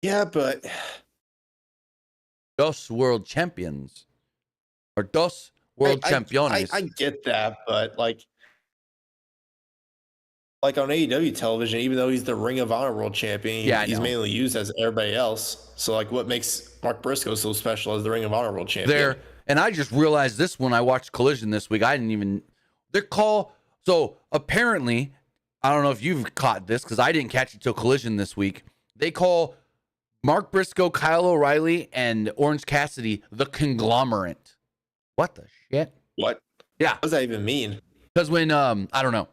Yeah, but Dos world champions. Or dos world champions. I get that, but like on AEW television, even though he's the Ring of Honor world champion, he's mainly used as everybody else. So like what makes Mark Briscoe so special as the Ring of Honor world champion? And I just realized this when I watched Collision this week. I didn't even so apparently, I don't know if you've caught this because I didn't catch it till Collision this week. They call Mark Briscoe, Kyle O'Reilly, and Orange Cassidy, the conglomerate. What the shit? What? Yeah. What does that even mean? Because when, I don't know.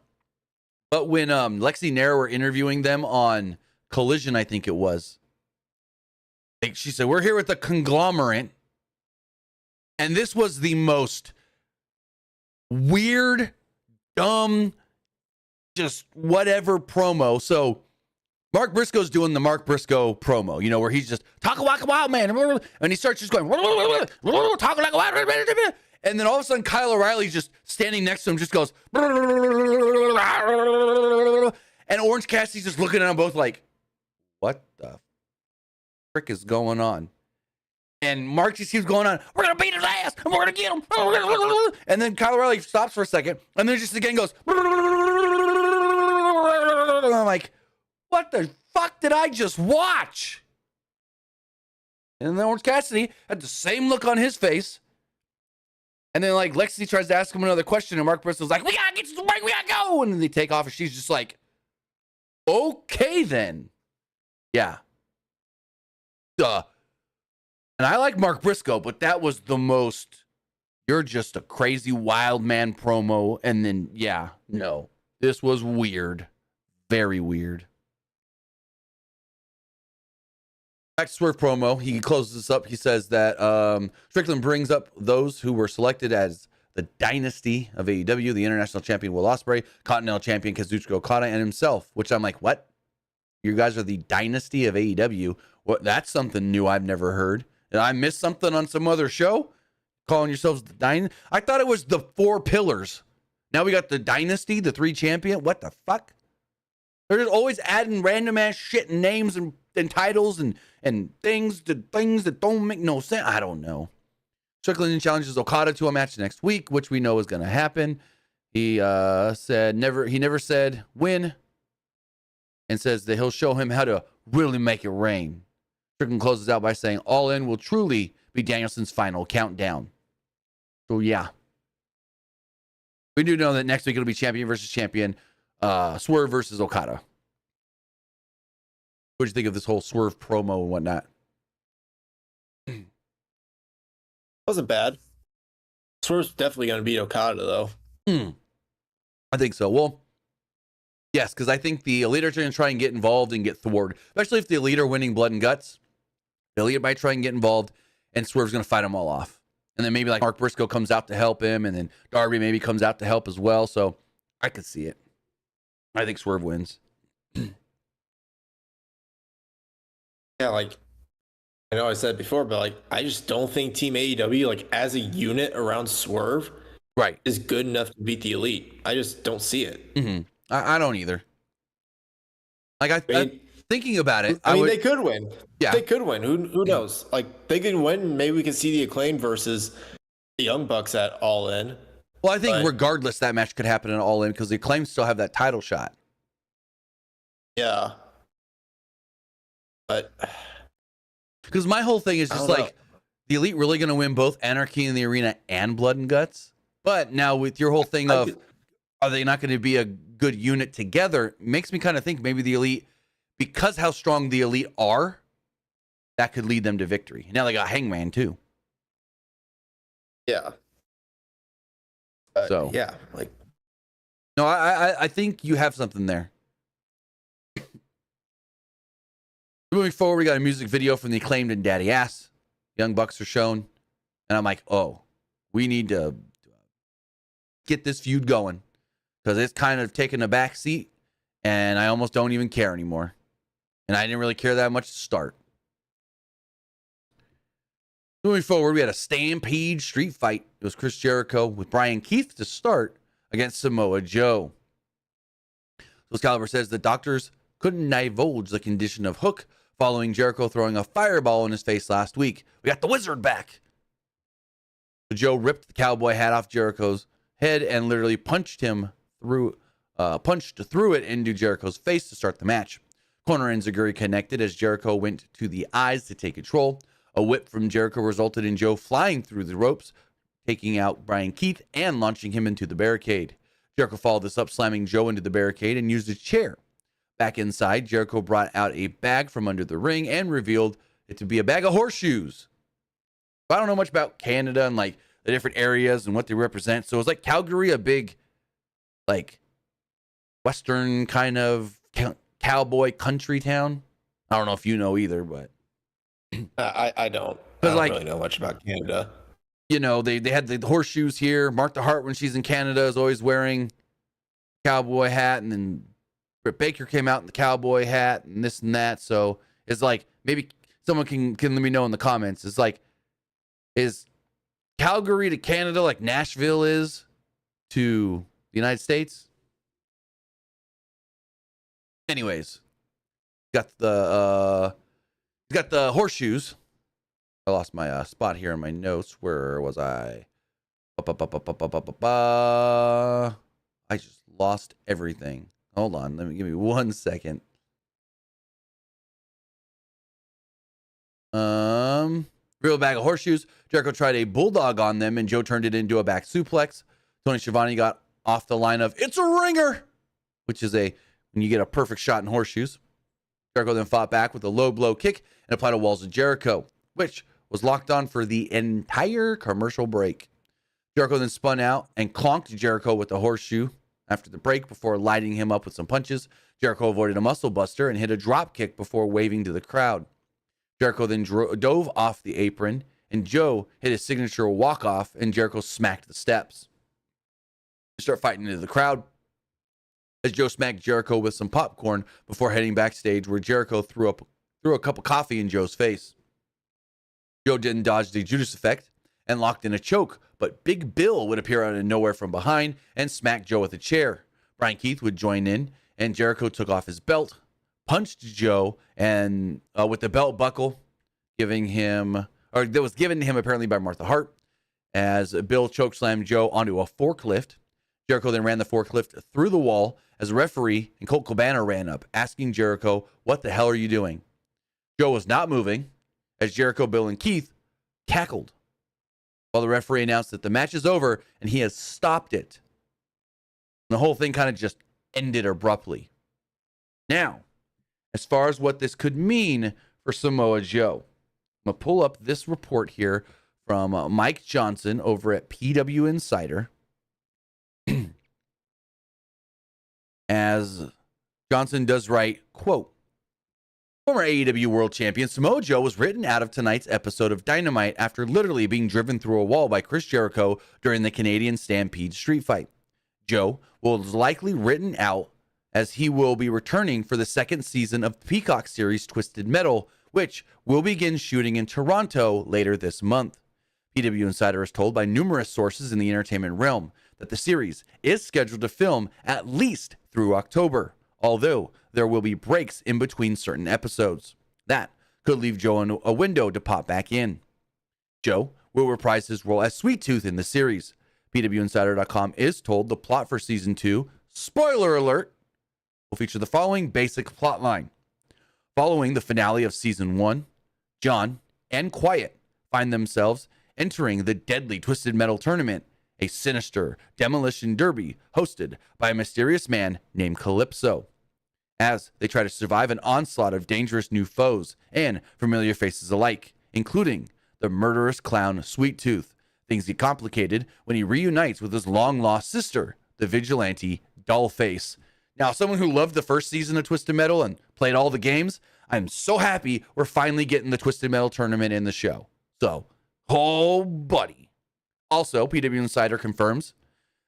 But when Lexi and Nara were interviewing them on Collision, I think it was, she said, we're here with the conglomerate. And this was the most weird, dumb, just whatever promo. So Mark Briscoe's doing the Mark Briscoe promo, you know, where he's just talking like a wild man. And he starts just going, talking like a wild man. And then all of a sudden, Kyle O'Reilly just standing next to him just goes, and Orange Cassidy's just looking at them both like, what the frick is going on? And Mark just keeps going on, we're going to beat his ass, and we're going to get him. And then Kyle O'Reilly stops for a second, and then just again goes, and I'm like, what the fuck did I just watch? And then Orange Cassidy had the same look on his face. And then, like, Lexi tries to ask him another question, and Mark Bristol's like, we got to get to the break, we got to go. And then they take off, and she's just like, okay, then. Yeah. Duh. And I like Mark Briscoe, but that was the most, you're just a crazy wild man promo. And then, yeah, no. This was weird. Very weird. Back to Swerve promo. He closes this up. He says that Strickland brings up those who were selected as the dynasty of AEW, the international champion Will Osprey, continental champion Kazuchika Okada, and himself, which I'm like, what? You guys are the dynasty of AEW? What? That's something new I've never heard. Did I miss something on some other show? Calling yourselves the dynasty? I thought it was the 4 pillars. Now we got the dynasty, the 3 champion. What the fuck? They're just always adding random ass shit and names and titles and things that don't make no sense. I don't know. Strickland challenges Okada to a match next week, which we know is going to happen. He never said when, and says that he'll show him how to really make it rain. Strickland closes out by saying All In will truly be Danielson's final countdown. So yeah. We do know that next week it'll be champion versus champion, Swerve versus Okada. What do you think of this whole Swerve promo and whatnot? Wasn't bad. Swerve's definitely going to beat Okada, though. I think so. Well, yes, because I think the Elite are going to try and get involved and get thwarted, especially if the Elite are winning Blood and Guts. The Elite might try and get involved, and Swerve's going to fight them all off. And then maybe like Mark Briscoe comes out to help him, and then Darby maybe comes out to help as well. So I could see it. I think Swerve wins. Yeah, like, I know I said before, but like, I just don't think Team AEW, like, as a unit around Swerve, right, is good enough to beat the Elite. I just don't see it. Mm-hmm. I don't either. Like, thinking about it, I mean, they could win. Yeah, they could win. Who knows? Like, they could win. Maybe we could see the Acclaim versus the Young Bucks at All In. Well, I think regardless, that match could happen at All In because the Acclaim still have that title shot. Yeah. But because my whole thing is just like, the Elite really going to win both Anarchy in the Arena and Blood and Guts? But now with your whole thing of, are they not going to be a good unit together? Makes me kind of think maybe the Elite, because how strong the Elite are, that could lead them to victory. Now they got Hangman too. Yeah. So yeah, like, no, I think you have something there. Moving forward, we got a music video from the Acclaimed and Daddy Ass. Young Bucks are shown. And I'm like, oh, we need to get this feud going. Because it's kind of taking a back seat. And I almost don't even care anymore. And I didn't really care that much to start. Moving forward, we had a Stampede Street Fight. It was Chris Jericho with Brian Keith to start against Samoa Joe. So Excalibur says the doctors couldn't divulge the condition of Hook following Jericho throwing a fireball in his face last week. We got the Wizard back. So Joe ripped the cowboy hat off Jericho's head and literally punched through it into Jericho's face to start the match. Corner and Zaguri connected as Jericho went to the eyes to take control. A whip from Jericho resulted in Joe flying through the ropes, taking out Brian Keith and launching him into the barricade. Jericho followed this up, slamming Joe into the barricade and used a chair. Back inside, Jericho brought out a bag from under the ring and revealed it to be a bag of horseshoes. I don't know much about Canada and like the different areas and what they represent. So it's like Calgary, a big like Western kind of cowboy country town. I don't know if you know either, but I don't. Like, really know much about Canada. You know, they had the horseshoes here. Martha Hart, when she's in Canada, is always wearing cowboy hat, and then Britt Baker came out in the cowboy hat and this and that. So it's like, maybe someone can let me know in the comments. It's like, is Calgary to Canada like Nashville is to the United States? Anyways, got the horseshoes. I lost my spot here in my notes. Where was I? I just lost everything. Hold on. Give me 1 second. Real bag of horseshoes. Jericho tried a bulldog on them, and Joe turned it into a back suplex. Tony Schiavone got off the line of "It's a ringer," which is when you get a perfect shot in horseshoes. Jericho then fought back with a low blow kick and applied a walls of Jericho, which was locked on for the entire commercial break. Jericho then spun out and clonked Jericho with the horseshoe after the break before lighting him up with some punches. Jericho avoided a muscle buster and hit a drop kick before waving to the crowd. Jericho then dove off the apron, and Joe hit his signature walk-off, and Jericho smacked the steps. They start fighting into the crowd as Joe smacked Jericho with some popcorn before heading backstage, where Jericho threw a cup of coffee in Joe's face. Joe didn't dodge the Judas effect and locked in a choke, but Big Bill would appear out of nowhere from behind and smack Joe with a chair. Brian Keith would join in, and Jericho took off his belt, punched Joe, and with the belt buckle that was given to him apparently by Martha Hart, as Bill chokeslammed Joe onto a forklift. Jericho then ran the forklift through the wall as a referee and Colt Cabana ran up, asking Jericho, "What the hell are you doing?" Joe was not moving, as Jericho, Bill, and Keith cackled, while the referee announced that the match is over and he has stopped it. And the whole thing kind of just ended abruptly. Now, as far as what this could mean for Samoa Joe, I'm going to pull up this report here from Mike Johnson over at PW Insider. As Johnson does write, quote, "Former AEW World Champion Samoa Joe was written out of tonight's episode of Dynamite after literally being driven through a wall by Chris Jericho during the Canadian Stampede street fight. Joe was likely written out as he will be returning for the second season of Peacock series Twisted Metal, which will begin shooting in Toronto later this month. PW Insider is told by numerous sources in the entertainment realm that the series is scheduled to film at least through October, although there will be breaks in between certain episodes. That could leave Joe in a window to pop back in. Joe will reprise his role as Sweet Tooth in the series. PWInsider.com is told the plot for Season 2, spoiler alert, will feature the following basic plot line. Following the finale of Season 1, John and Quiet find themselves entering the deadly Twisted Metal tournament, a sinister demolition derby hosted by a mysterious man named Calypso. As they try to survive an onslaught of dangerous new foes and familiar faces alike, including the murderous clown Sweet Tooth, things get complicated when he reunites with his long-lost sister, the vigilante Dollface. Now, someone who loved the first season of Twisted Metal and played all the games, I'm so happy we're finally getting the Twisted Metal tournament in the show. So, oh, buddy. Also, PW Insider confirms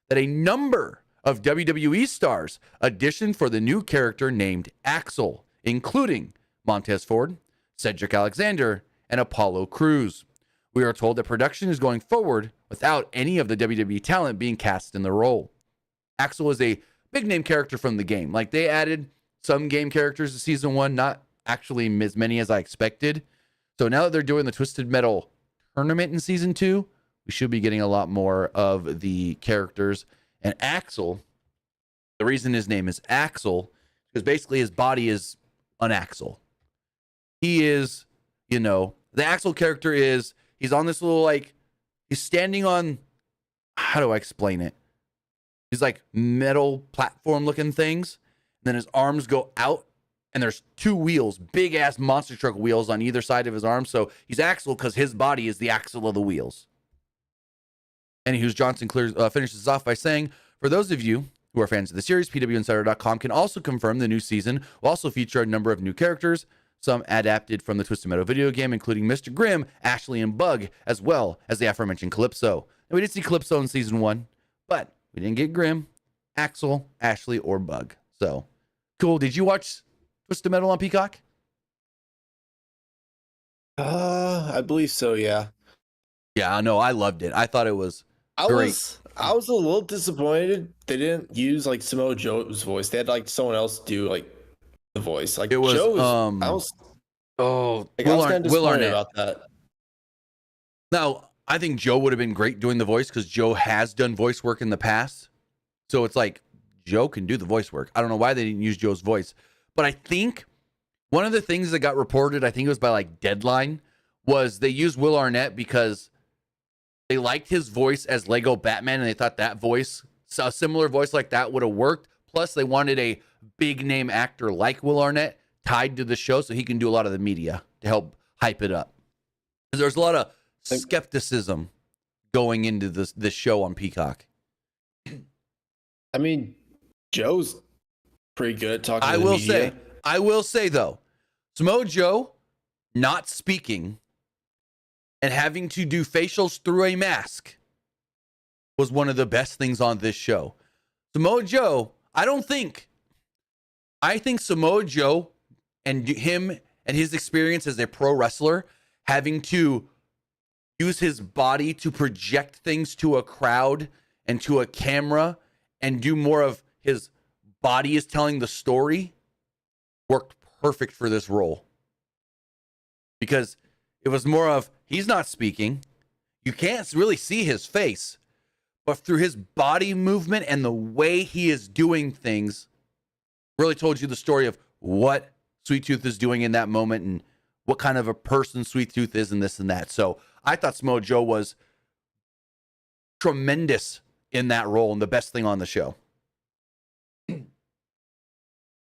that a number of WWE stars auditioned for the new character named Axel, including Montez Ford, Cedric Alexander, and Apollo Crews. We are told that production is going forward without any of the WWE talent being cast in the role. Axel is a big name character from the game. Like, they added some game characters to Season 1, not actually as many as I expected. So now that they're doing the Twisted Metal tournament in Season 2, we should be getting a lot more of the characters. And Axel, the reason his name is Axel, because basically his body is an axle. He is, the Axel character is, he's on this little, he's standing on, how do I explain it? He's like metal platform looking things. then his arms go out, and there's two wheels, big ass monster truck wheels on either side of his arm. So he's Axel because his body is the axle of the wheels. Anywho, Johnson finishes off by saying, for those of you who are fans of the series, PWInsider.com can also confirm the new season will also feature a number of new characters, some adapted from the Twisted Metal video game, including Mr. Grimm, Ashley, and Bug, as well as the aforementioned Calypso. And we did see Calypso in season 1, but we didn't get Grimm, Axel, Ashley, or Bug. So, cool. Did you watch Twisted Metal on Peacock? I believe so, yeah. Yeah, no, I loved it. I thought it was great. I was a little disappointed they didn't use like Samoa Joe's voice. They had like someone else do like the voice. Like it was Joe's, I was kind of disappointed about that. Now, I think Joe would have been great doing the voice because Joe has done voice work in the past. So it's like Joe can do the voice work. I don't know why they didn't use Joe's voice. But I think one of the things that got reported, I think it was by like Deadline, was they used Will Arnett because they liked his voice as Lego Batman, and they thought that voice, a similar voice like that, would have worked. Plus, they wanted a big name actor like Will Arnett tied to the show so he can do a lot of the media to help hype it up. There's a lot of skepticism going into this show on Peacock. I mean, Joe's pretty good at talking to the media. I will say, though, Samoa Joe not speaking and having to do facials through a mask was one of the best things on this show. Samoa Joe, I think Samoa Joe and him and his experience as a pro wrestler, having to use his body to project things to a crowd and to a camera and do more of his body is telling the story, worked perfect for this role. Because it was more of, he's not speaking. You can't really see his face. But through his body movement and the way he is doing things, really told you the story of what Sweet Tooth is doing in that moment and what kind of a person Sweet Tooth is and this and that. So I thought Samoa Joe was tremendous in that role and the best thing on the show.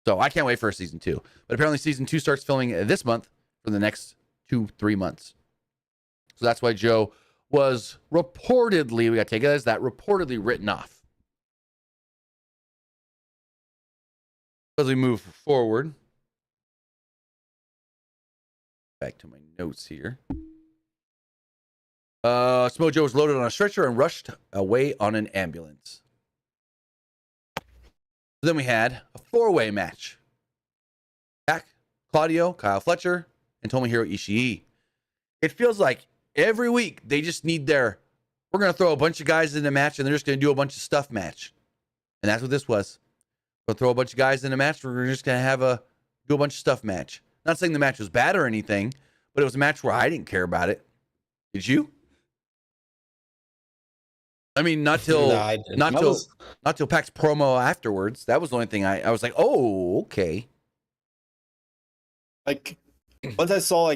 So I can't wait for season 2. But apparently season 2 starts filming this month for the next 2-3 months. So that's why Joe was reportedly, we got to take it as that, reportedly written off. As we move forward, back to my notes here. Samoa Joe was loaded on a stretcher and rushed away on an ambulance. Then we had a 4-way match. Jack, Claudio, Kyle Fletcher, and Tomohiro Ishii. It feels like every week they just need we're going to throw a bunch of guys in a match and they're just going to do a bunch of stuff match. And that's what this was. We'll throw a bunch of guys in a match. We're just going to do a bunch of stuff match. Not saying the match was bad or anything, but it was a match where I didn't care about it. Did you? I mean, not till Pac's promo afterwards. That was the only thing I was like, oh, okay. Like, once I saw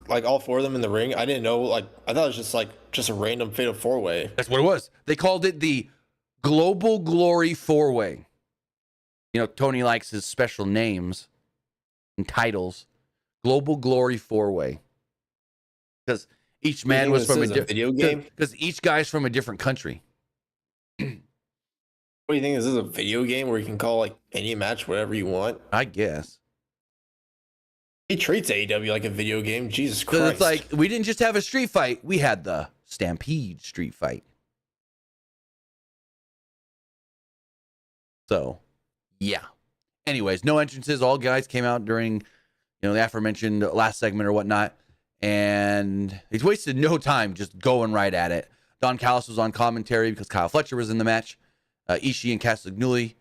like all 4 of them in the ring, I didn't know, I thought it was just a random fatal 4-way. That's what it was. They called it the Global Glory 4-way. You know, Tony likes his special names and titles. Global Glory 4-way. Because each man was from a video game. Because each guy's from a different country. What do you think? Is this a video game where you can call any match whatever you want? I guess. He treats AEW like a video game. Jesus Christ. It's like, we didn't just have a street fight. We had the Stampede street fight. So, yeah. Anyways, no entrances. All guys came out during, the aforementioned last segment or whatnot. And he's wasted no time just going right at it. Don Callis was on commentary because Kyle Fletcher was in the match. Ishii and Castagnoli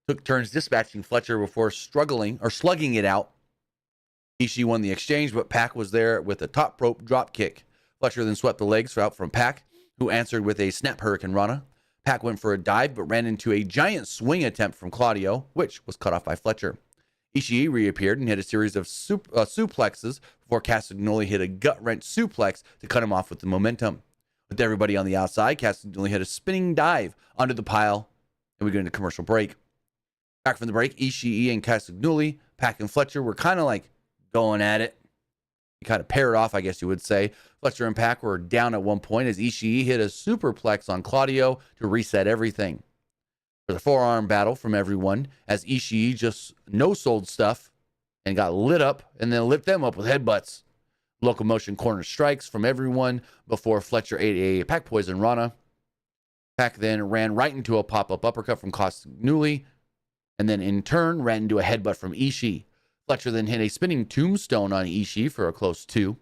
took turns dispatching Fletcher before slugging it out. Ishii won the exchange, but Pac was there with a top rope drop kick. Fletcher then swept the legs out from Pac, who answered with a snap hurricane rana. Pac went for a dive, but ran into a giant swing attempt from Claudio, which was cut off by Fletcher. Ishii reappeared and hit a series of suplexes before Castagnoli hit a gut-wrench suplex to cut him off with the momentum. With everybody on the outside, Castagnoli hit a spinning dive under the pile, and we go into commercial break. Back from the break, Ishii and Castagnoli, Pac and Fletcher were kind of like going at it. You kind of paired off, I guess you would say. Fletcher and Pac were down at one point as Ishii hit a superplex on Claudio to reset everything. For the forearm battle from everyone, as Ishii just no-sold stuff and got lit up and then lit them up with headbutts. Locomotion corner strikes from everyone before Fletcher ate a Pac poison Rana. Pac then ran right into a pop-up uppercut from Castagnoli, and then in turn ran into a headbutt from Ishii. Fletcher then hit a spinning tombstone on Ishii for a close 2.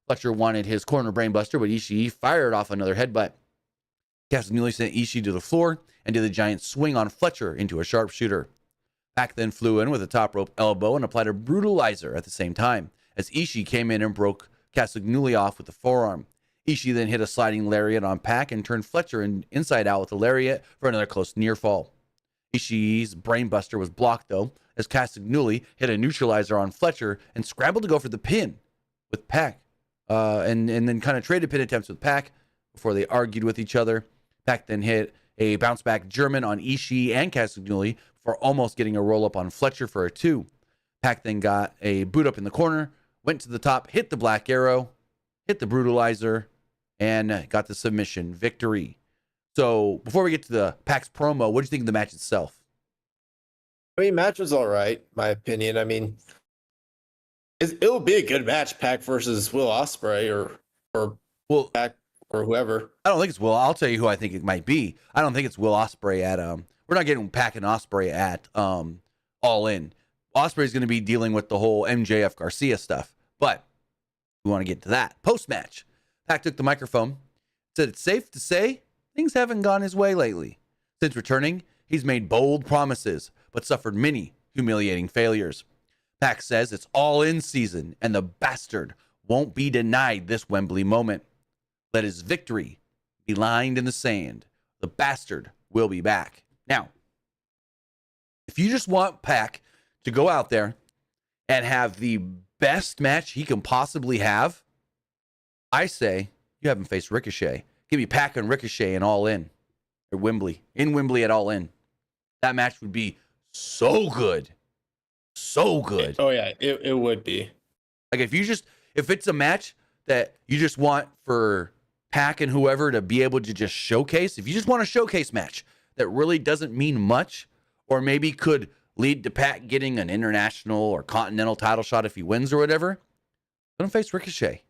Fletcher wanted his corner brainbuster, but Ishii fired off another headbutt. Castagnoli sent Ishii to the floor and did the giant swing on Fletcher into a sharpshooter. Pac then flew in with a top rope elbow and applied a brutalizer at the same time, as Ishii came in and broke Castagnoli off with the forearm. Ishii then hit a sliding lariat on Pac and turned Fletcher inside out with a lariat for another close near fall. Ishii's brainbuster was blocked, though, as Castagnoli hit a neutralizer on Fletcher and scrambled to go for the pin with Pac, and then kind of traded pin attempts with Pac before they argued with each other. Pac then hit a bounce-back German on Ishii and Castagnoli for almost getting a roll-up on Fletcher for a 2. Pac then got a boot up in the corner, went to the top, hit the Black Arrow, hit the brutalizer, and got the submission victory. So before we get to the Pac's promo, what do you think of the match itself? I mean, match was all right, my opinion. I mean, it'll be a good match, Pac versus Will Osprey or well, Pac or whoever. I don't think it's Will. I'll tell you who I think it might be. I don't think it's Will Osprey at we're not getting Pac and Osprey at All In. Osprey's going to be dealing with the whole MJF Garcia stuff, but we want to get to that post-match. Pac took the microphone, said it's safe to say things haven't gone his way lately. Since returning, he's made bold promises, but suffered many humiliating failures. Pac says it's all in season, and the bastard won't be denied this Wembley moment. Let his victory be lined in the sand. The bastard will be back. Now, if you just want Pac to go out there and have the best match he can possibly have, I say you have him face Ricochet. Give me Pac and Ricochet and All In. Or Wembley. In Wembley at All In. That match would be so good. So good. Oh, yeah, it would be. Like, if it's a match that you just want for Pac and whoever to be able to just showcase, if you just want a showcase match that really doesn't mean much, or maybe could lead to Pac getting an international or continental title shot if he wins or whatever, let him face Ricochet.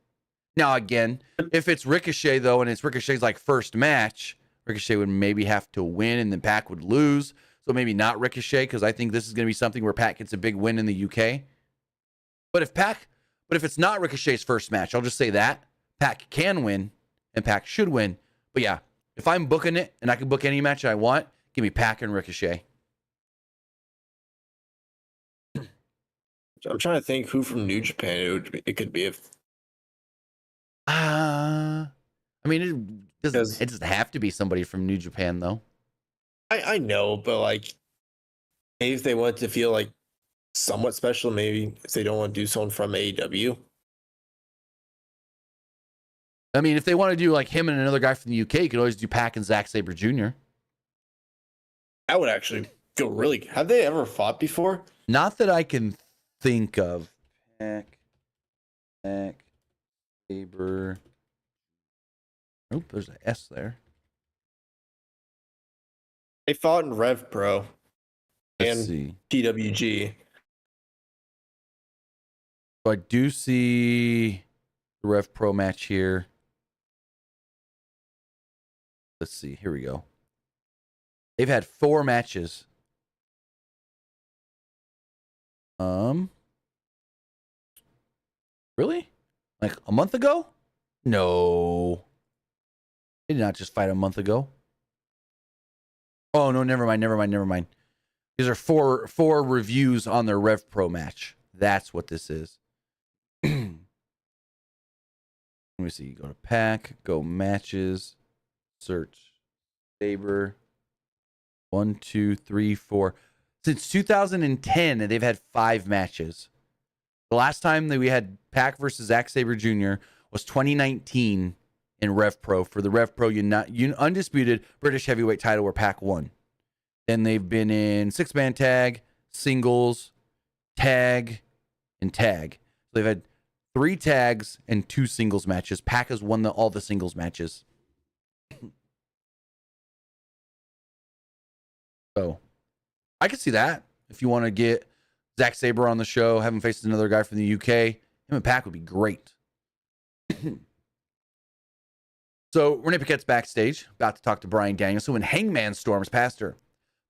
Now, again, if it's Ricochet, though, and it's Ricochet's like first match, Ricochet would maybe have to win and then Pac would lose. So maybe not Ricochet, because I think this is going to be something where Pac gets a big win in the UK. But if it's not Ricochet's first match, I'll just say that Pac can win and Pac should win. But yeah, if I'm booking it and I can book any match I want, give me Pac and Ricochet. I'm trying to think who from New Japan it could be. If I mean, it doesn't have to be somebody from New Japan, though. I know, but like, maybe if they want to feel like somewhat special, maybe if they don't want to do someone from AEW. I mean, if they want to do like him and another guy from the UK, you could always do Pac and Zack Sabre Jr. That would actually go really. Have they ever fought before? Not that I can think of. Pac, Zack Sabre. Oh, there's an S there. They fought in Rev Pro Let's and see. PWG. So I do see the Rev Pro match here. Let's see. Here we go. They've had 4 matches. Really? Like a month ago? No. They did not just fight a month ago. Oh, no, never mind. These are four reviews on their Rev Pro match. That's what this is. Let me see. Go to Pac, go matches, search Sabre. 1, 2, 3, 4. Since 2010, they've had 5 matches. The last time that we had Pac versus Zack Sabre Jr. was 2019 in Rev Pro for the Rev Pro undisputed British heavyweight title where Pac won. Then they've been in 6-man tag, singles, tag, and tag. So they've had 3 tags and 2 singles matches. Pac has won all the singles matches. So I could see that. If you want to get Zack Sabre on the show, have him face another guy from the UK, him and Pac would be great. So Renee Paquette's backstage, about to talk to Bryan Danielson, when Hangman storms past her.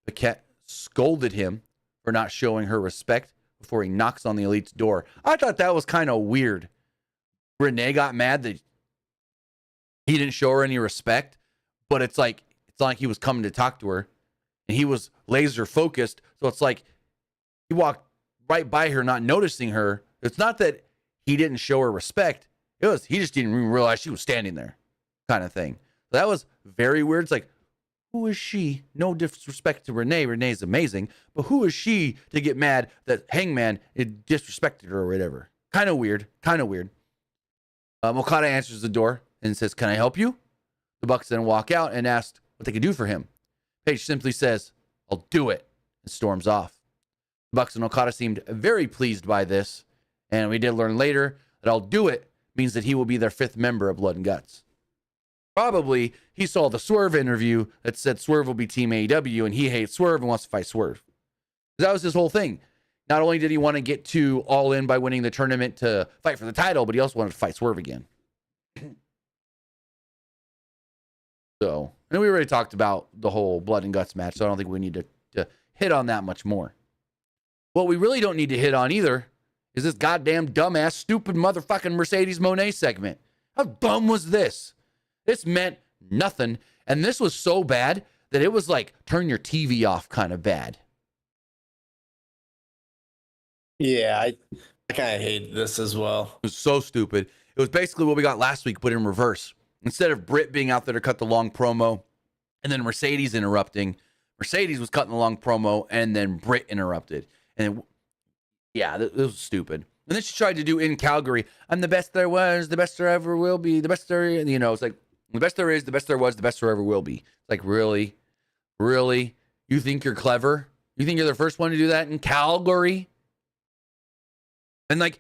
Paquette scolded him for not showing her respect before he knocks on the Elite's door. I thought that was kind of weird. Renee got mad that he didn't show her any respect, but it's not like he was coming to talk to her, and he was laser focused. So it's like he walked right by her, not noticing her. It's not that he didn't show her respect. It was he just didn't even realize she was standing there, kind of thing. So that was very weird. It's like, who is she? No disrespect to Renee. Renee's amazing, but who is she to get mad that Hangman disrespected her or whatever? Kind of weird. Okada answers the door and says, "Can I help you?" The Bucks then walk out and ask what they could do for him. Paige simply says, "I'll do it," and storms off. The Bucks and Okada seemed very pleased by this, and we did learn later that "I'll do it" means that he will be their 5th member of Blood and Guts. Probably he saw the Swerve interview that said Swerve will be Team AEW, and he hates Swerve and wants to fight Swerve. That was his whole thing. Not only did he want to get to All In by winning the tournament to fight for the title, but he also wanted to fight Swerve again. So, and we already talked about the whole Blood and Guts match, so I don't think we need to hit on that much more. What we really don't need to hit on either is this goddamn dumbass, stupid motherfucking Mercedes Moné segment. How dumb was this? This meant nothing, and this was so bad that it was like turn your TV off kind of bad. Yeah, I kind of hated this as well. It was so stupid. It was basically what we got last week, but in reverse. Instead of Britt being out there to cut the long promo and then Mercedes interrupting, Mercedes was cutting the long promo and then Britt interrupted. And it was stupid. And then she tried to do in Calgary, "I'm the best there was, the best there ever will be, the best there," it's like, the best there is, the best there was, the best there ever will be. It's like, really? Really? You think you're clever? You think you're the first one to do that in Calgary? And like,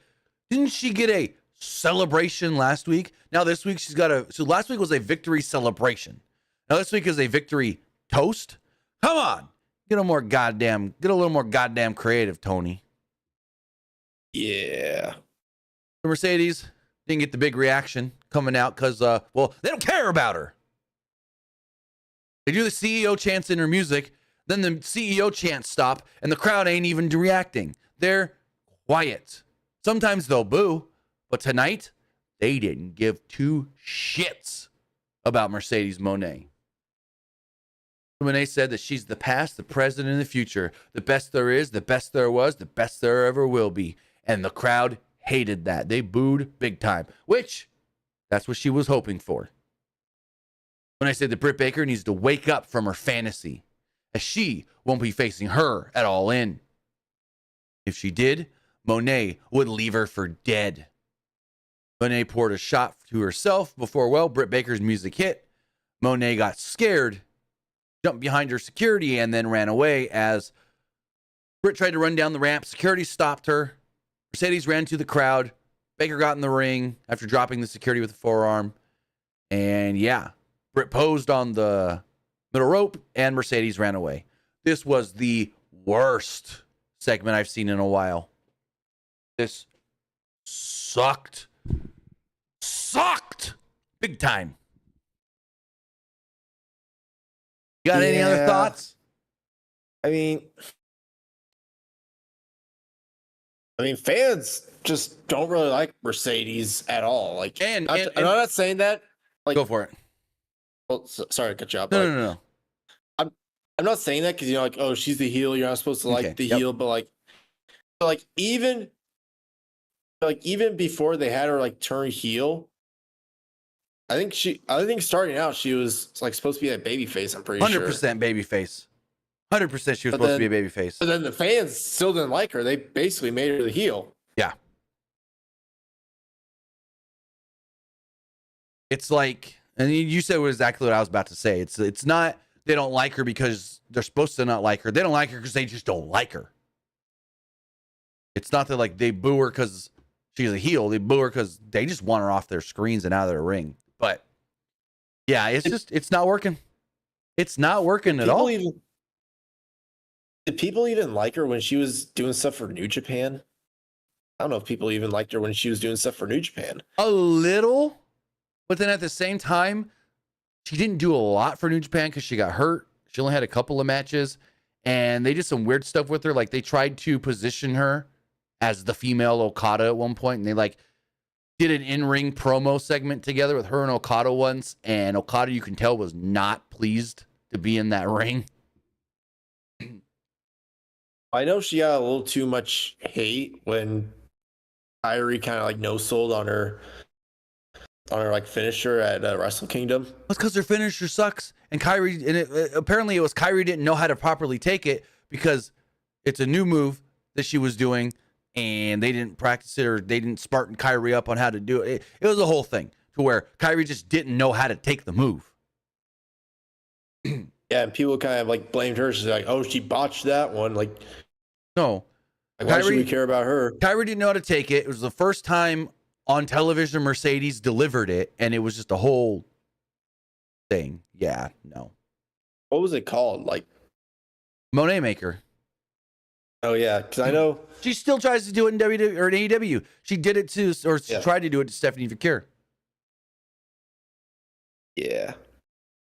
didn't she get a celebration last week? Now this week she's got so last week was a victory celebration. Now this week is a victory toast. Come on. Get a little more goddamn creative, Toni. Yeah. The Mercedes didn't get the big reaction coming out because, they don't care about her. They do the CEO chants in her music, then the CEO chants stop, and the crowd ain't even reacting. They're quiet. Sometimes they'll boo, but tonight, they didn't give 2 shits about Mercedes Moné. Moné said that she's the past, the present, and the future. The best there is, the best there was, the best there ever will be. And the crowd hated that. They booed big time, which that's what she was hoping for. When I said that Britt Baker needs to wake up from her fantasy, as she won't be facing her at All In. If she did, Moné would leave her for dead. Moné poured a shot to herself before, Britt Baker's music hit. Moné got scared, jumped behind her security, and then ran away as Britt tried to run down the ramp. Security stopped her. Mercedes ran to the crowd. Baker got in the ring after dropping the security with a forearm. And Britt posed on the middle rope, and Mercedes ran away. This was the worst segment I've seen in a while. This sucked. Big time. You got any other thoughts? I mean, fans just don't really like Mercedes at all. Like, I'm not saying that. Like, go for it. Well, sorry to cut you off. No. I'm not saying that because she's the heel. You're not supposed to like the heel, but even before they had her turn heel, I think starting out she was supposed to be a babyface. I'm pretty sure 100% babyface. 100% she was supposed to be a babyface. But then the fans still didn't like her. They basically made her the heel. Yeah. It's like, and you said exactly what I was about to say. It's not they don't like her because they're supposed to not like her. They don't like her because they just don't like her. It's not that like they boo her because she's a heel. They boo her because they just want her off their screens and out of their ring. But yeah, it's not working. It's not working at all. Did people even like her when she was doing stuff for New Japan? I don't know if people even liked her when she was doing stuff for New Japan. A little, but then at the same time, she didn't do a lot for New Japan because she got hurt. She only had a couple of matches, and they did some weird stuff with her. Like they tried to position her as the female Okada at one point, and they like did an in-ring promo segment together with her and Okada once, and Okada, you can tell, was not pleased to be in that ring. I know she got a little too much hate when Kyrie kind of like no-sold on her like finisher at Wrestle Kingdom. That's because her finisher sucks, and Kyrie, and apparently it was Kyrie didn't know how to properly take it because it's a new move that she was doing, and they didn't practice it, or they didn't Spartan Kyrie up on how to do it. It was a whole thing to where Kyrie just didn't know how to take the move. Yeah, and people kind of like blamed her. She's like, "Oh, she botched that one." Like, no, like, why should we care about her? Kyrie didn't know how to take it. It was the first time on television Mercedes delivered it, and it was just a whole thing. Yeah, no. What was it called? Like Monet Maker. Oh yeah, because I know she still tries to do it in WWE or in AEW. She did it to, or she tried to do it to Stephanie Vakir. Yeah.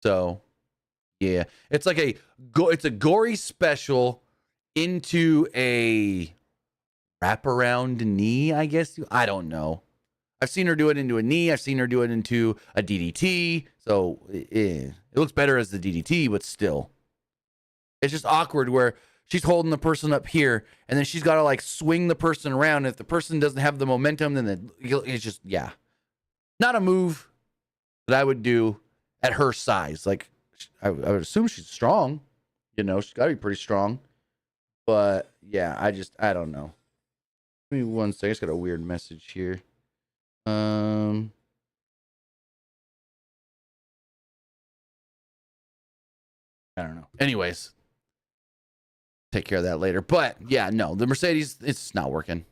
So, yeah, it's like it's a gory special into a wraparound knee, I guess. I don't know. I've seen her do it into a knee. I've seen her do it into a DDT. So it looks better as the DDT, but still, it's just awkward where she's holding the person up here, and then she's got to like swing the person around. If the person doesn't have the momentum, then it's just, yeah, not a move that I would do at her size. Like, I would assume she's strong. You know, she's got to be pretty strong. But yeah, I don't know. Give me one second. I just got a weird message here. I don't know. Anyways, take care of that later. But yeah, no, the Mercedes, it's not working.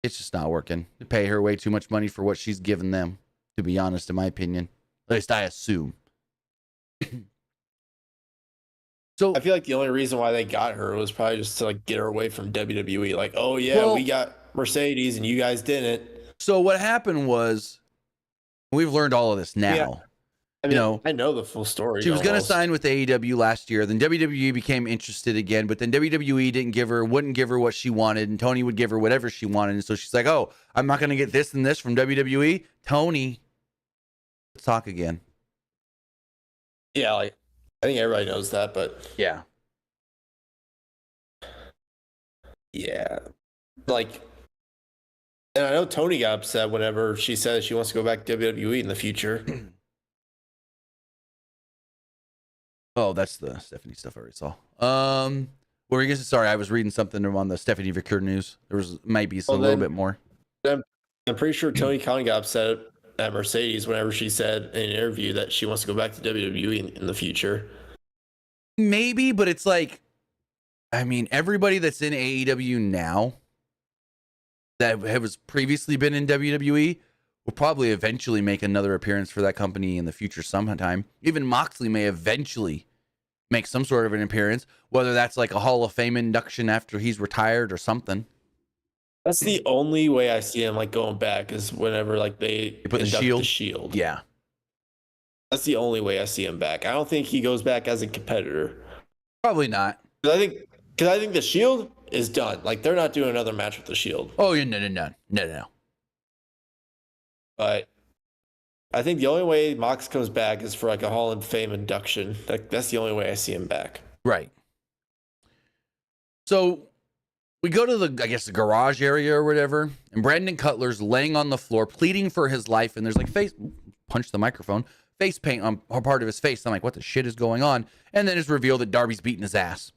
It's just not working. They pay her way too much money for what she's given them, to be honest, in my opinion. At least I assume. So I feel like the only reason why they got her was probably just to like get her away from WWE. Like, oh yeah, we got Mercedes and you guys didn't. So what happened was, we've learned all of this now. Yeah. I mean, I know the full story. She was going to sign with AEW last year. Then WWE became interested again, but then WWE wouldn't give her what she wanted, and Toni would give her whatever she wanted. And so she's like, "Oh, I'm not going to get this and this from WWE." Toni, let's talk again. Yeah, like I think everybody knows that, but yeah, like. And I know Toni got upset whenever she said she wants to go back to WWE in the future. Oh, that's the Stephanie stuff I already saw. What were you guys? Sorry, I was reading something on the Stephanie Vakir news. There might be a little bit more. I'm pretty sure Toni Khan got upset at Mercedes whenever she said in an interview that she wants to go back to WWE in the future. Maybe, but it's like, I mean, everybody that's in AEW now that has previously been in WWE will probably eventually make another appearance for that company in the future sometime. Even Moxley may eventually make some sort of an appearance, whether that's like a Hall of Fame induction after he's retired or something. That's the only way I see him like going back is whenever like they put the shield. Yeah. That's the only way I see him back. I don't think he goes back as a competitor. Probably not. Because I think the Shield is done. Like they're not doing another match with the Shield. Oh, yeah, no. But I think the only way Mox comes back is for like a Hall of Fame induction. That's the only way I see him back. Right. So we go to the garage area or whatever, and Brandon Cutler's laying on the floor, pleading for his life, and there's like punch the microphone, face paint on part of his face. I'm like, what the shit is going on? And then it's revealed that Darby's beating his ass.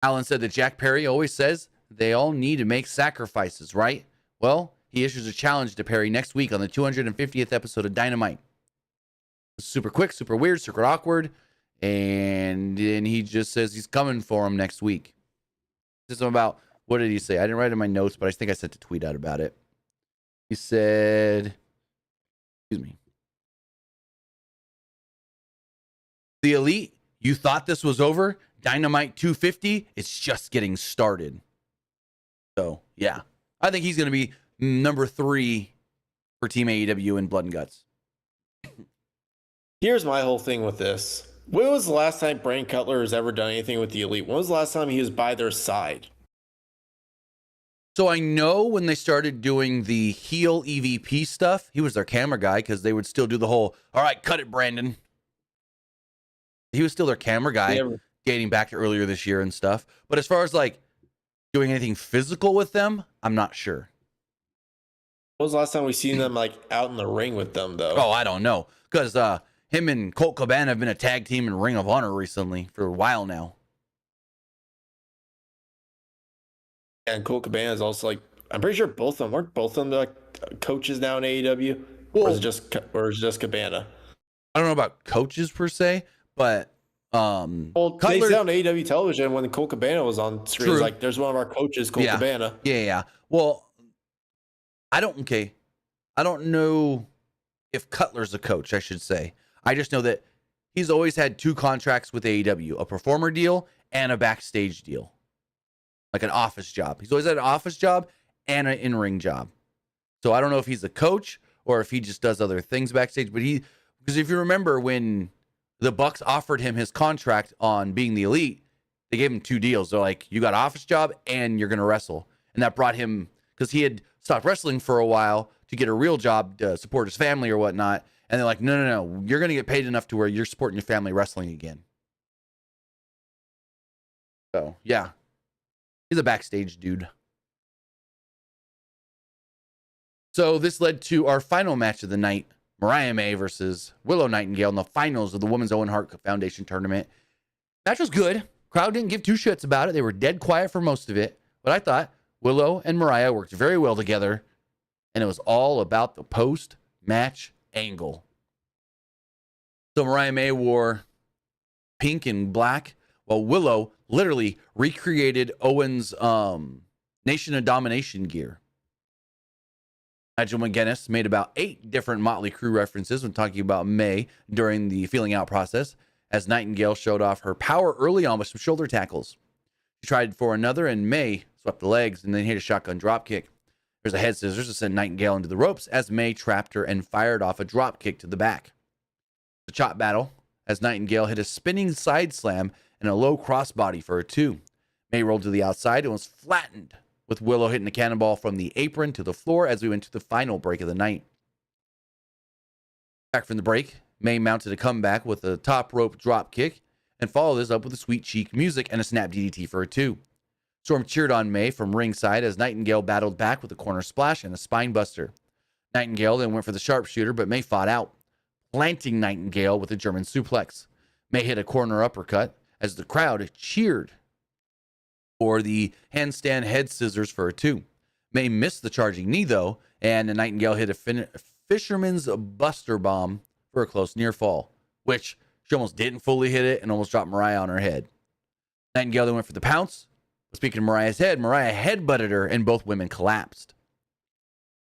Alan said that Jack Perry always says they all need to make sacrifices, right? Well, he issues a challenge to Perry next week on the 250th episode of Dynamite. Super quick, super weird, super awkward. And then he just says he's coming for him next week. This is about, what did he say? I didn't write it in my notes, but I think I sent a tweet out about it. He said, excuse me. The Elite, you thought this was over? Dynamite 250, it's just getting started. So, yeah. I think he's going to be number 3 for Team AEW in Blood and Guts. Here's my whole thing with this. When was the last time Brandon Cutler has ever done anything with the Elite? When was the last time he was by their side? So I know when they started doing the heel EVP stuff, he was their camera guy because they would still do the whole, all right, cut it, Brandon. He was still their camera guy, dating back to earlier this year and stuff. But as far as like doing anything physical with them, I'm not sure. When was the last time we seen them like out in the ring with them, though? Oh, I don't know. Because him and Colt Cabana have been a tag team in Ring of Honor recently for a while now. And Colt Cabana is also like, I'm pretty sure both of them, weren't both of them like coaches now in AEW? Well, or is it just Cabana? I don't know about coaches per se, but well, Cutler, they said on AEW television when Colt Cabana was on screen, true. like, there's one of our coaches, Colt Cabana. Yeah. Well, I don't know if Cutler's a coach, I should say. I just know that he's always had 2 contracts with AEW, a performer deal and a backstage deal. Like an office job. He's always had an office job and an in-ring job. So I don't know if he's a coach or if he just does other things backstage. But because if you remember when the Bucks offered him his contract on being the Elite, they gave him 2 deals. They're like, you got an office job and you're going to wrestle. And that brought him, because he had stopped wrestling for a while to get a real job to support his family or whatnot. And they're like, no. You're going to get paid enough to where you're supporting your family wrestling again. So, yeah. He's a backstage dude. So this led to our final match of the night. Mariah May versus Willow Nightingale in the finals of the Women's Owen Hart Foundation tournament. Match was good. Crowd didn't give 2 shits about it. They were dead quiet for most of it. But I thought Willow and Mariah worked very well together. And it was all about the post-match angle. So Mariah May wore pink and black, while Willow literally recreated Owen's Nation of Domination gear. Nigel McGuinness made about 8 different Motley Crue references when talking about May during the feeling out process, as Nightingale showed off her power early on with some shoulder tackles. She tried for another, and May swept the legs and then hit a shotgun drop kick. There's a head scissors to send Nightingale into the ropes as May trapped her and fired off a drop kick to the back. The chop battle as Nightingale hit a spinning side slam and a low crossbody for a 2. May rolled to the outside and was flattened, with Willow hitting the cannonball from the apron to the floor as we went to the final break of the night. Back from the break, May mounted a comeback with a top rope drop kick and followed this up with a sweet cheek music and a snap DDT for a 2. Storm cheered on May from ringside as Nightingale battled back with a corner splash and a spine buster. Nightingale then went for the sharpshooter, but May fought out, planting Nightingale with a German suplex. May hit a corner uppercut as the crowd cheered for the handstand head scissors for a 2. May missed the charging knee, though, and the Nightingale hit a fisherman's buster bomb for a close near fall, which she almost didn't fully hit it and almost dropped Mariah on her head. Nightingale then went for the pounce. Speaking of Mariah's head, Mariah headbutted her and both women collapsed.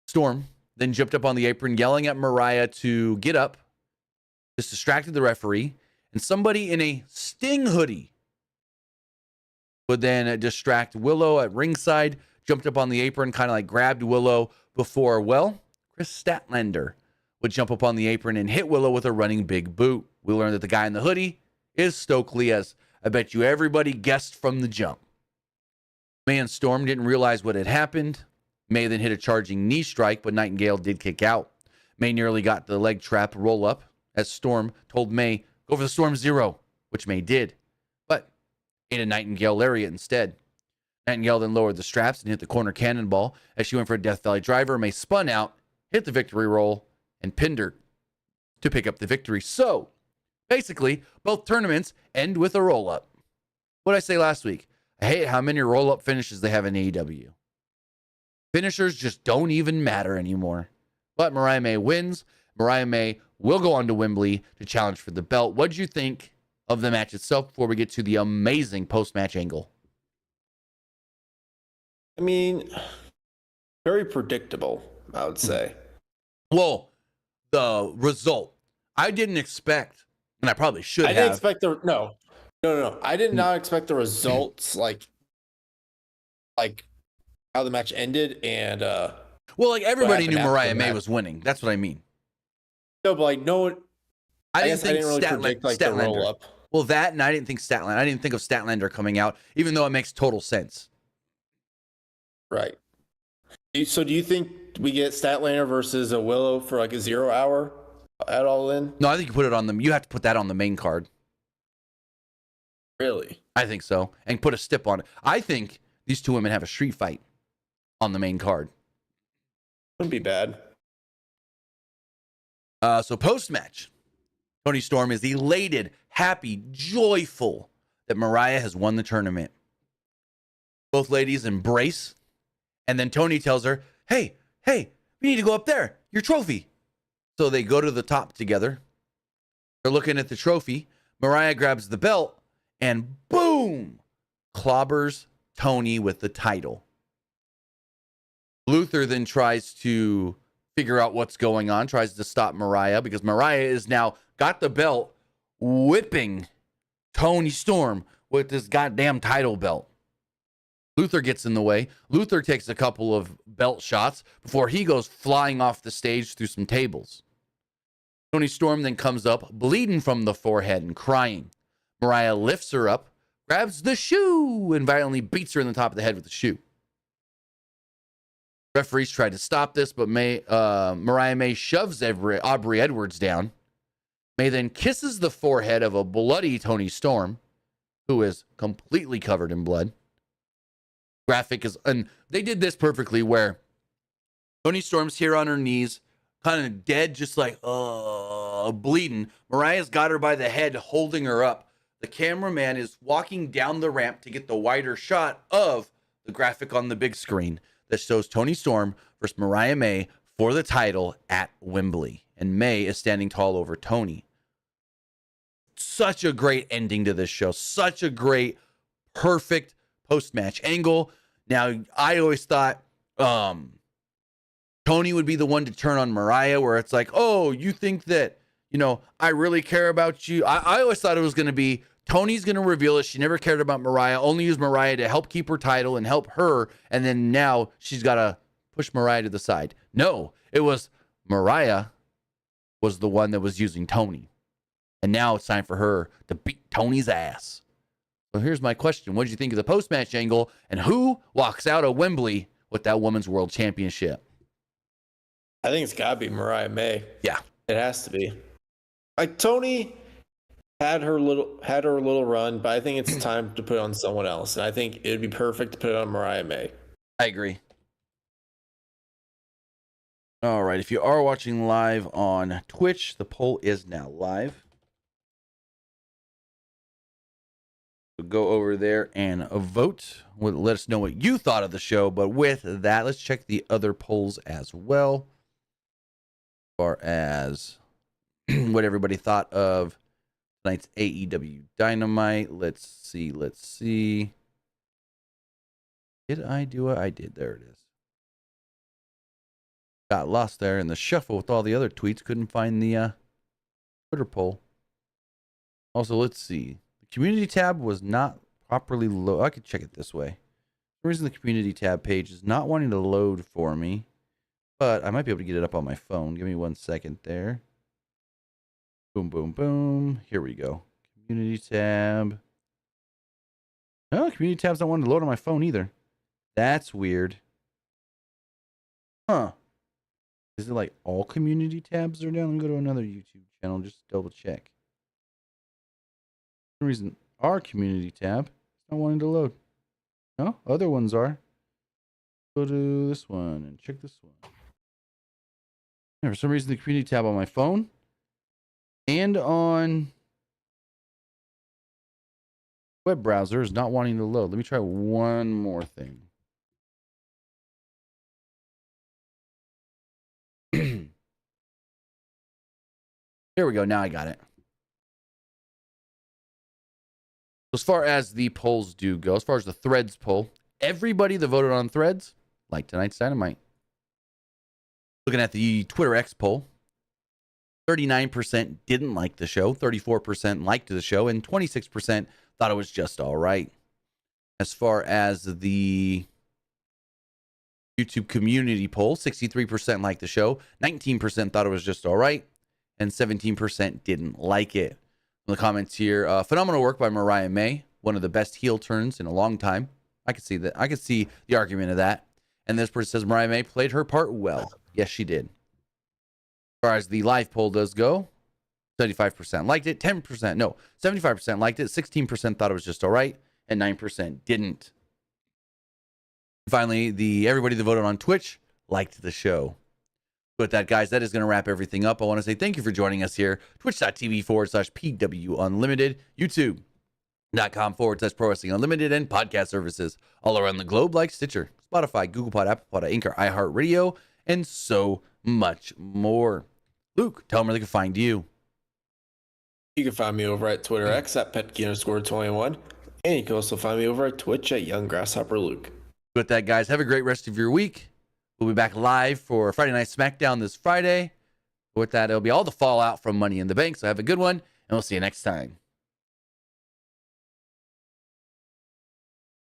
Storm then jumped up on the apron, yelling at Mariah to get up. This distracted the referee, and somebody in a Sting hoodie would then distract Willow at ringside, jumped up on the apron, kind of like grabbed Willow before, well, Chris Statlander would jump up on the apron and hit Willow with a running big boot. We learned that the guy in the hoodie is Stokely, as I bet you everybody guessed from the jump. May and Storm didn't realize what had happened. May then hit a charging knee strike, but Nightingale did kick out. May nearly got the leg trap roll up as Storm told May, go for the Storm Zero, which May did, but ate a Nightingale lariat instead. Nightingale then lowered the straps and hit the corner cannonball as she went for a Death Valley driver. May spun out, hit the victory roll, and pinned her to pick up the victory. So, basically, both tournaments end with a roll-up. What did I say last week? I hate how many roll-up finishes they have in AEW. Finishers just don't even matter anymore. But Mariah May wins. Mariah May will go on to Wembley to challenge for the belt. What did you think of the match itself before we get to the amazing post-match angle? I mean, very predictable, I would say. Well, the result, I didn't expect, and I probably should I have. didn't expect no. I did not expect the results like how the match ended and well, like everybody knew happened after Mariah the May match. was winning. That's what I mean. No, but like no one. I didn't think really predict like the roll up. Well, that, and I didn't think Statlander. I didn't think of Statlander coming out, even though it makes total sense. Right. So do you think we get Statlander versus a Willow for like a 0 hour at All In? No, I think you put it on them. You have to put that on the main card. Really? I think so, and put a stip on it. I think these two women have a street fight on the main card. Wouldn't be bad. So post-match, Toni Storm is elated, happy, joyful that Mariah has won the tournament. Both ladies embrace, and then Toni tells her, hey, we need to go up there, your trophy. So they go to the top together. They're looking at the trophy. Mariah grabs the belt, and boom, clobbers Toni with the title. Luther then tries to figure out what's going on, tries to stop Mariah because Mariah is now got the belt, whipping Toni Storm with this goddamn title belt. Luther gets in the way. Luther takes a couple of belt shots before he goes flying off the stage through some tables. Toni Storm then comes up, bleeding from the forehead and crying. Mariah lifts her up, grabs the shoe, and violently beats her in the top of the head with the shoe. Referees tried to stop this, but Mariah May shoves Aubrey Edwards down. May then kisses the forehead of a bloody Toni Storm, who is completely covered in blood. Graphic is, and they did this perfectly, where Toni Storm's here on her knees, kind of dead, just like bleeding. Mariah's got her by the head, holding her up. The cameraman is walking down the ramp to get the wider shot of the graphic on the big screen that shows Toni Storm versus Mariah May for the title at Wembley. And May is standing tall over Toni. Such a great ending to this show. Such a great, perfect post-match angle. Now, I always thought Toni would be the one to turn on Mariah, where it's like, oh, you think that, I really care about you. I always thought it was going to be Toni's going to reveal it. She never cared about Mariah, only used Mariah to help keep her title and help her. And then now she's got to push Mariah to the side. No, it was Mariah was the one that was using Toni. And now it's time for her to beat Toni's ass. So here's my question. What did you think of the post-match angle? And who walks out of Wembley with that Women's World Championship? I think it's got to be Mariah May. Yeah. It has to be. Like, Toni had her little run, but I think it's time to put it on someone else. And I think it'd be perfect to put it on Mariah May. I agree. All right. If you are watching live on Twitch, the poll is now live. So go over there and vote. Let us know what you thought of the show. But with that, let's check the other polls as well. As far as what everybody thought of tonight's AEW Dynamite. Let's see. Did I do it? I did. There it is. Got lost there in the shuffle with all the other tweets. Couldn't find the Twitter poll. Also, let's see. The community tab was not properly loaded. I could check it this way. For some reason, the community tab page is not wanting to load for me. But I might be able to get it up on my phone. Give me 1 second there. Boom, boom, boom. Here we go. Community tab. No, community tab's not wanting to load on my phone either. That's weird. Huh. Is it like all community tabs are down? Let me go to another YouTube channel just to double check. For some reason, our community tab is not wanting to load. No, other ones are. Go to this one and check this one. Yeah, for some reason, the community tab on my phone and on web browser is not wanting to load. Let me try one more thing. There we go. Now I got it. As far as the polls do go, as far as the Threads poll, everybody that voted on Threads liked tonight's Dynamite. Looking at the Twitter X poll, 39% didn't like the show, 34% liked the show, and 26% thought it was just all right. As far as the YouTube community poll, 63% liked the show, 19% thought it was just all right, and 17% didn't like it. In the comments here, phenomenal work by Mariah May, one of the best heel turns in a long time. I could see that. I could see the argument of that. And this person says Mariah May played her part well. Yes, she did. As far as the live poll does go, 75% liked it, 75% liked it, 16% thought it was just all right, and 9% didn't. Finally, everybody that voted on Twitch liked the show. With that, guys, that is going to wrap everything up. I want to say thank you for joining us here. Twitch.tv/PWU Unlimited, YouTube.com/Pro Wrestling Unlimited, and podcast services all around the globe like Stitcher, Spotify, Google Pod, Apple Pod, Anchor, iHeartRadio, and so much more. Luke, tell them where they can find you. You can find me over at Twitter X at Petke_21. And you can also find me over at Twitch at Young Grasshopper Luke. With that, guys, have a great rest of your week. We'll be back live for Friday Night SmackDown this Friday. With that, it'll be all the fallout from Money in the Bank. So have a good one, and we'll see you next time.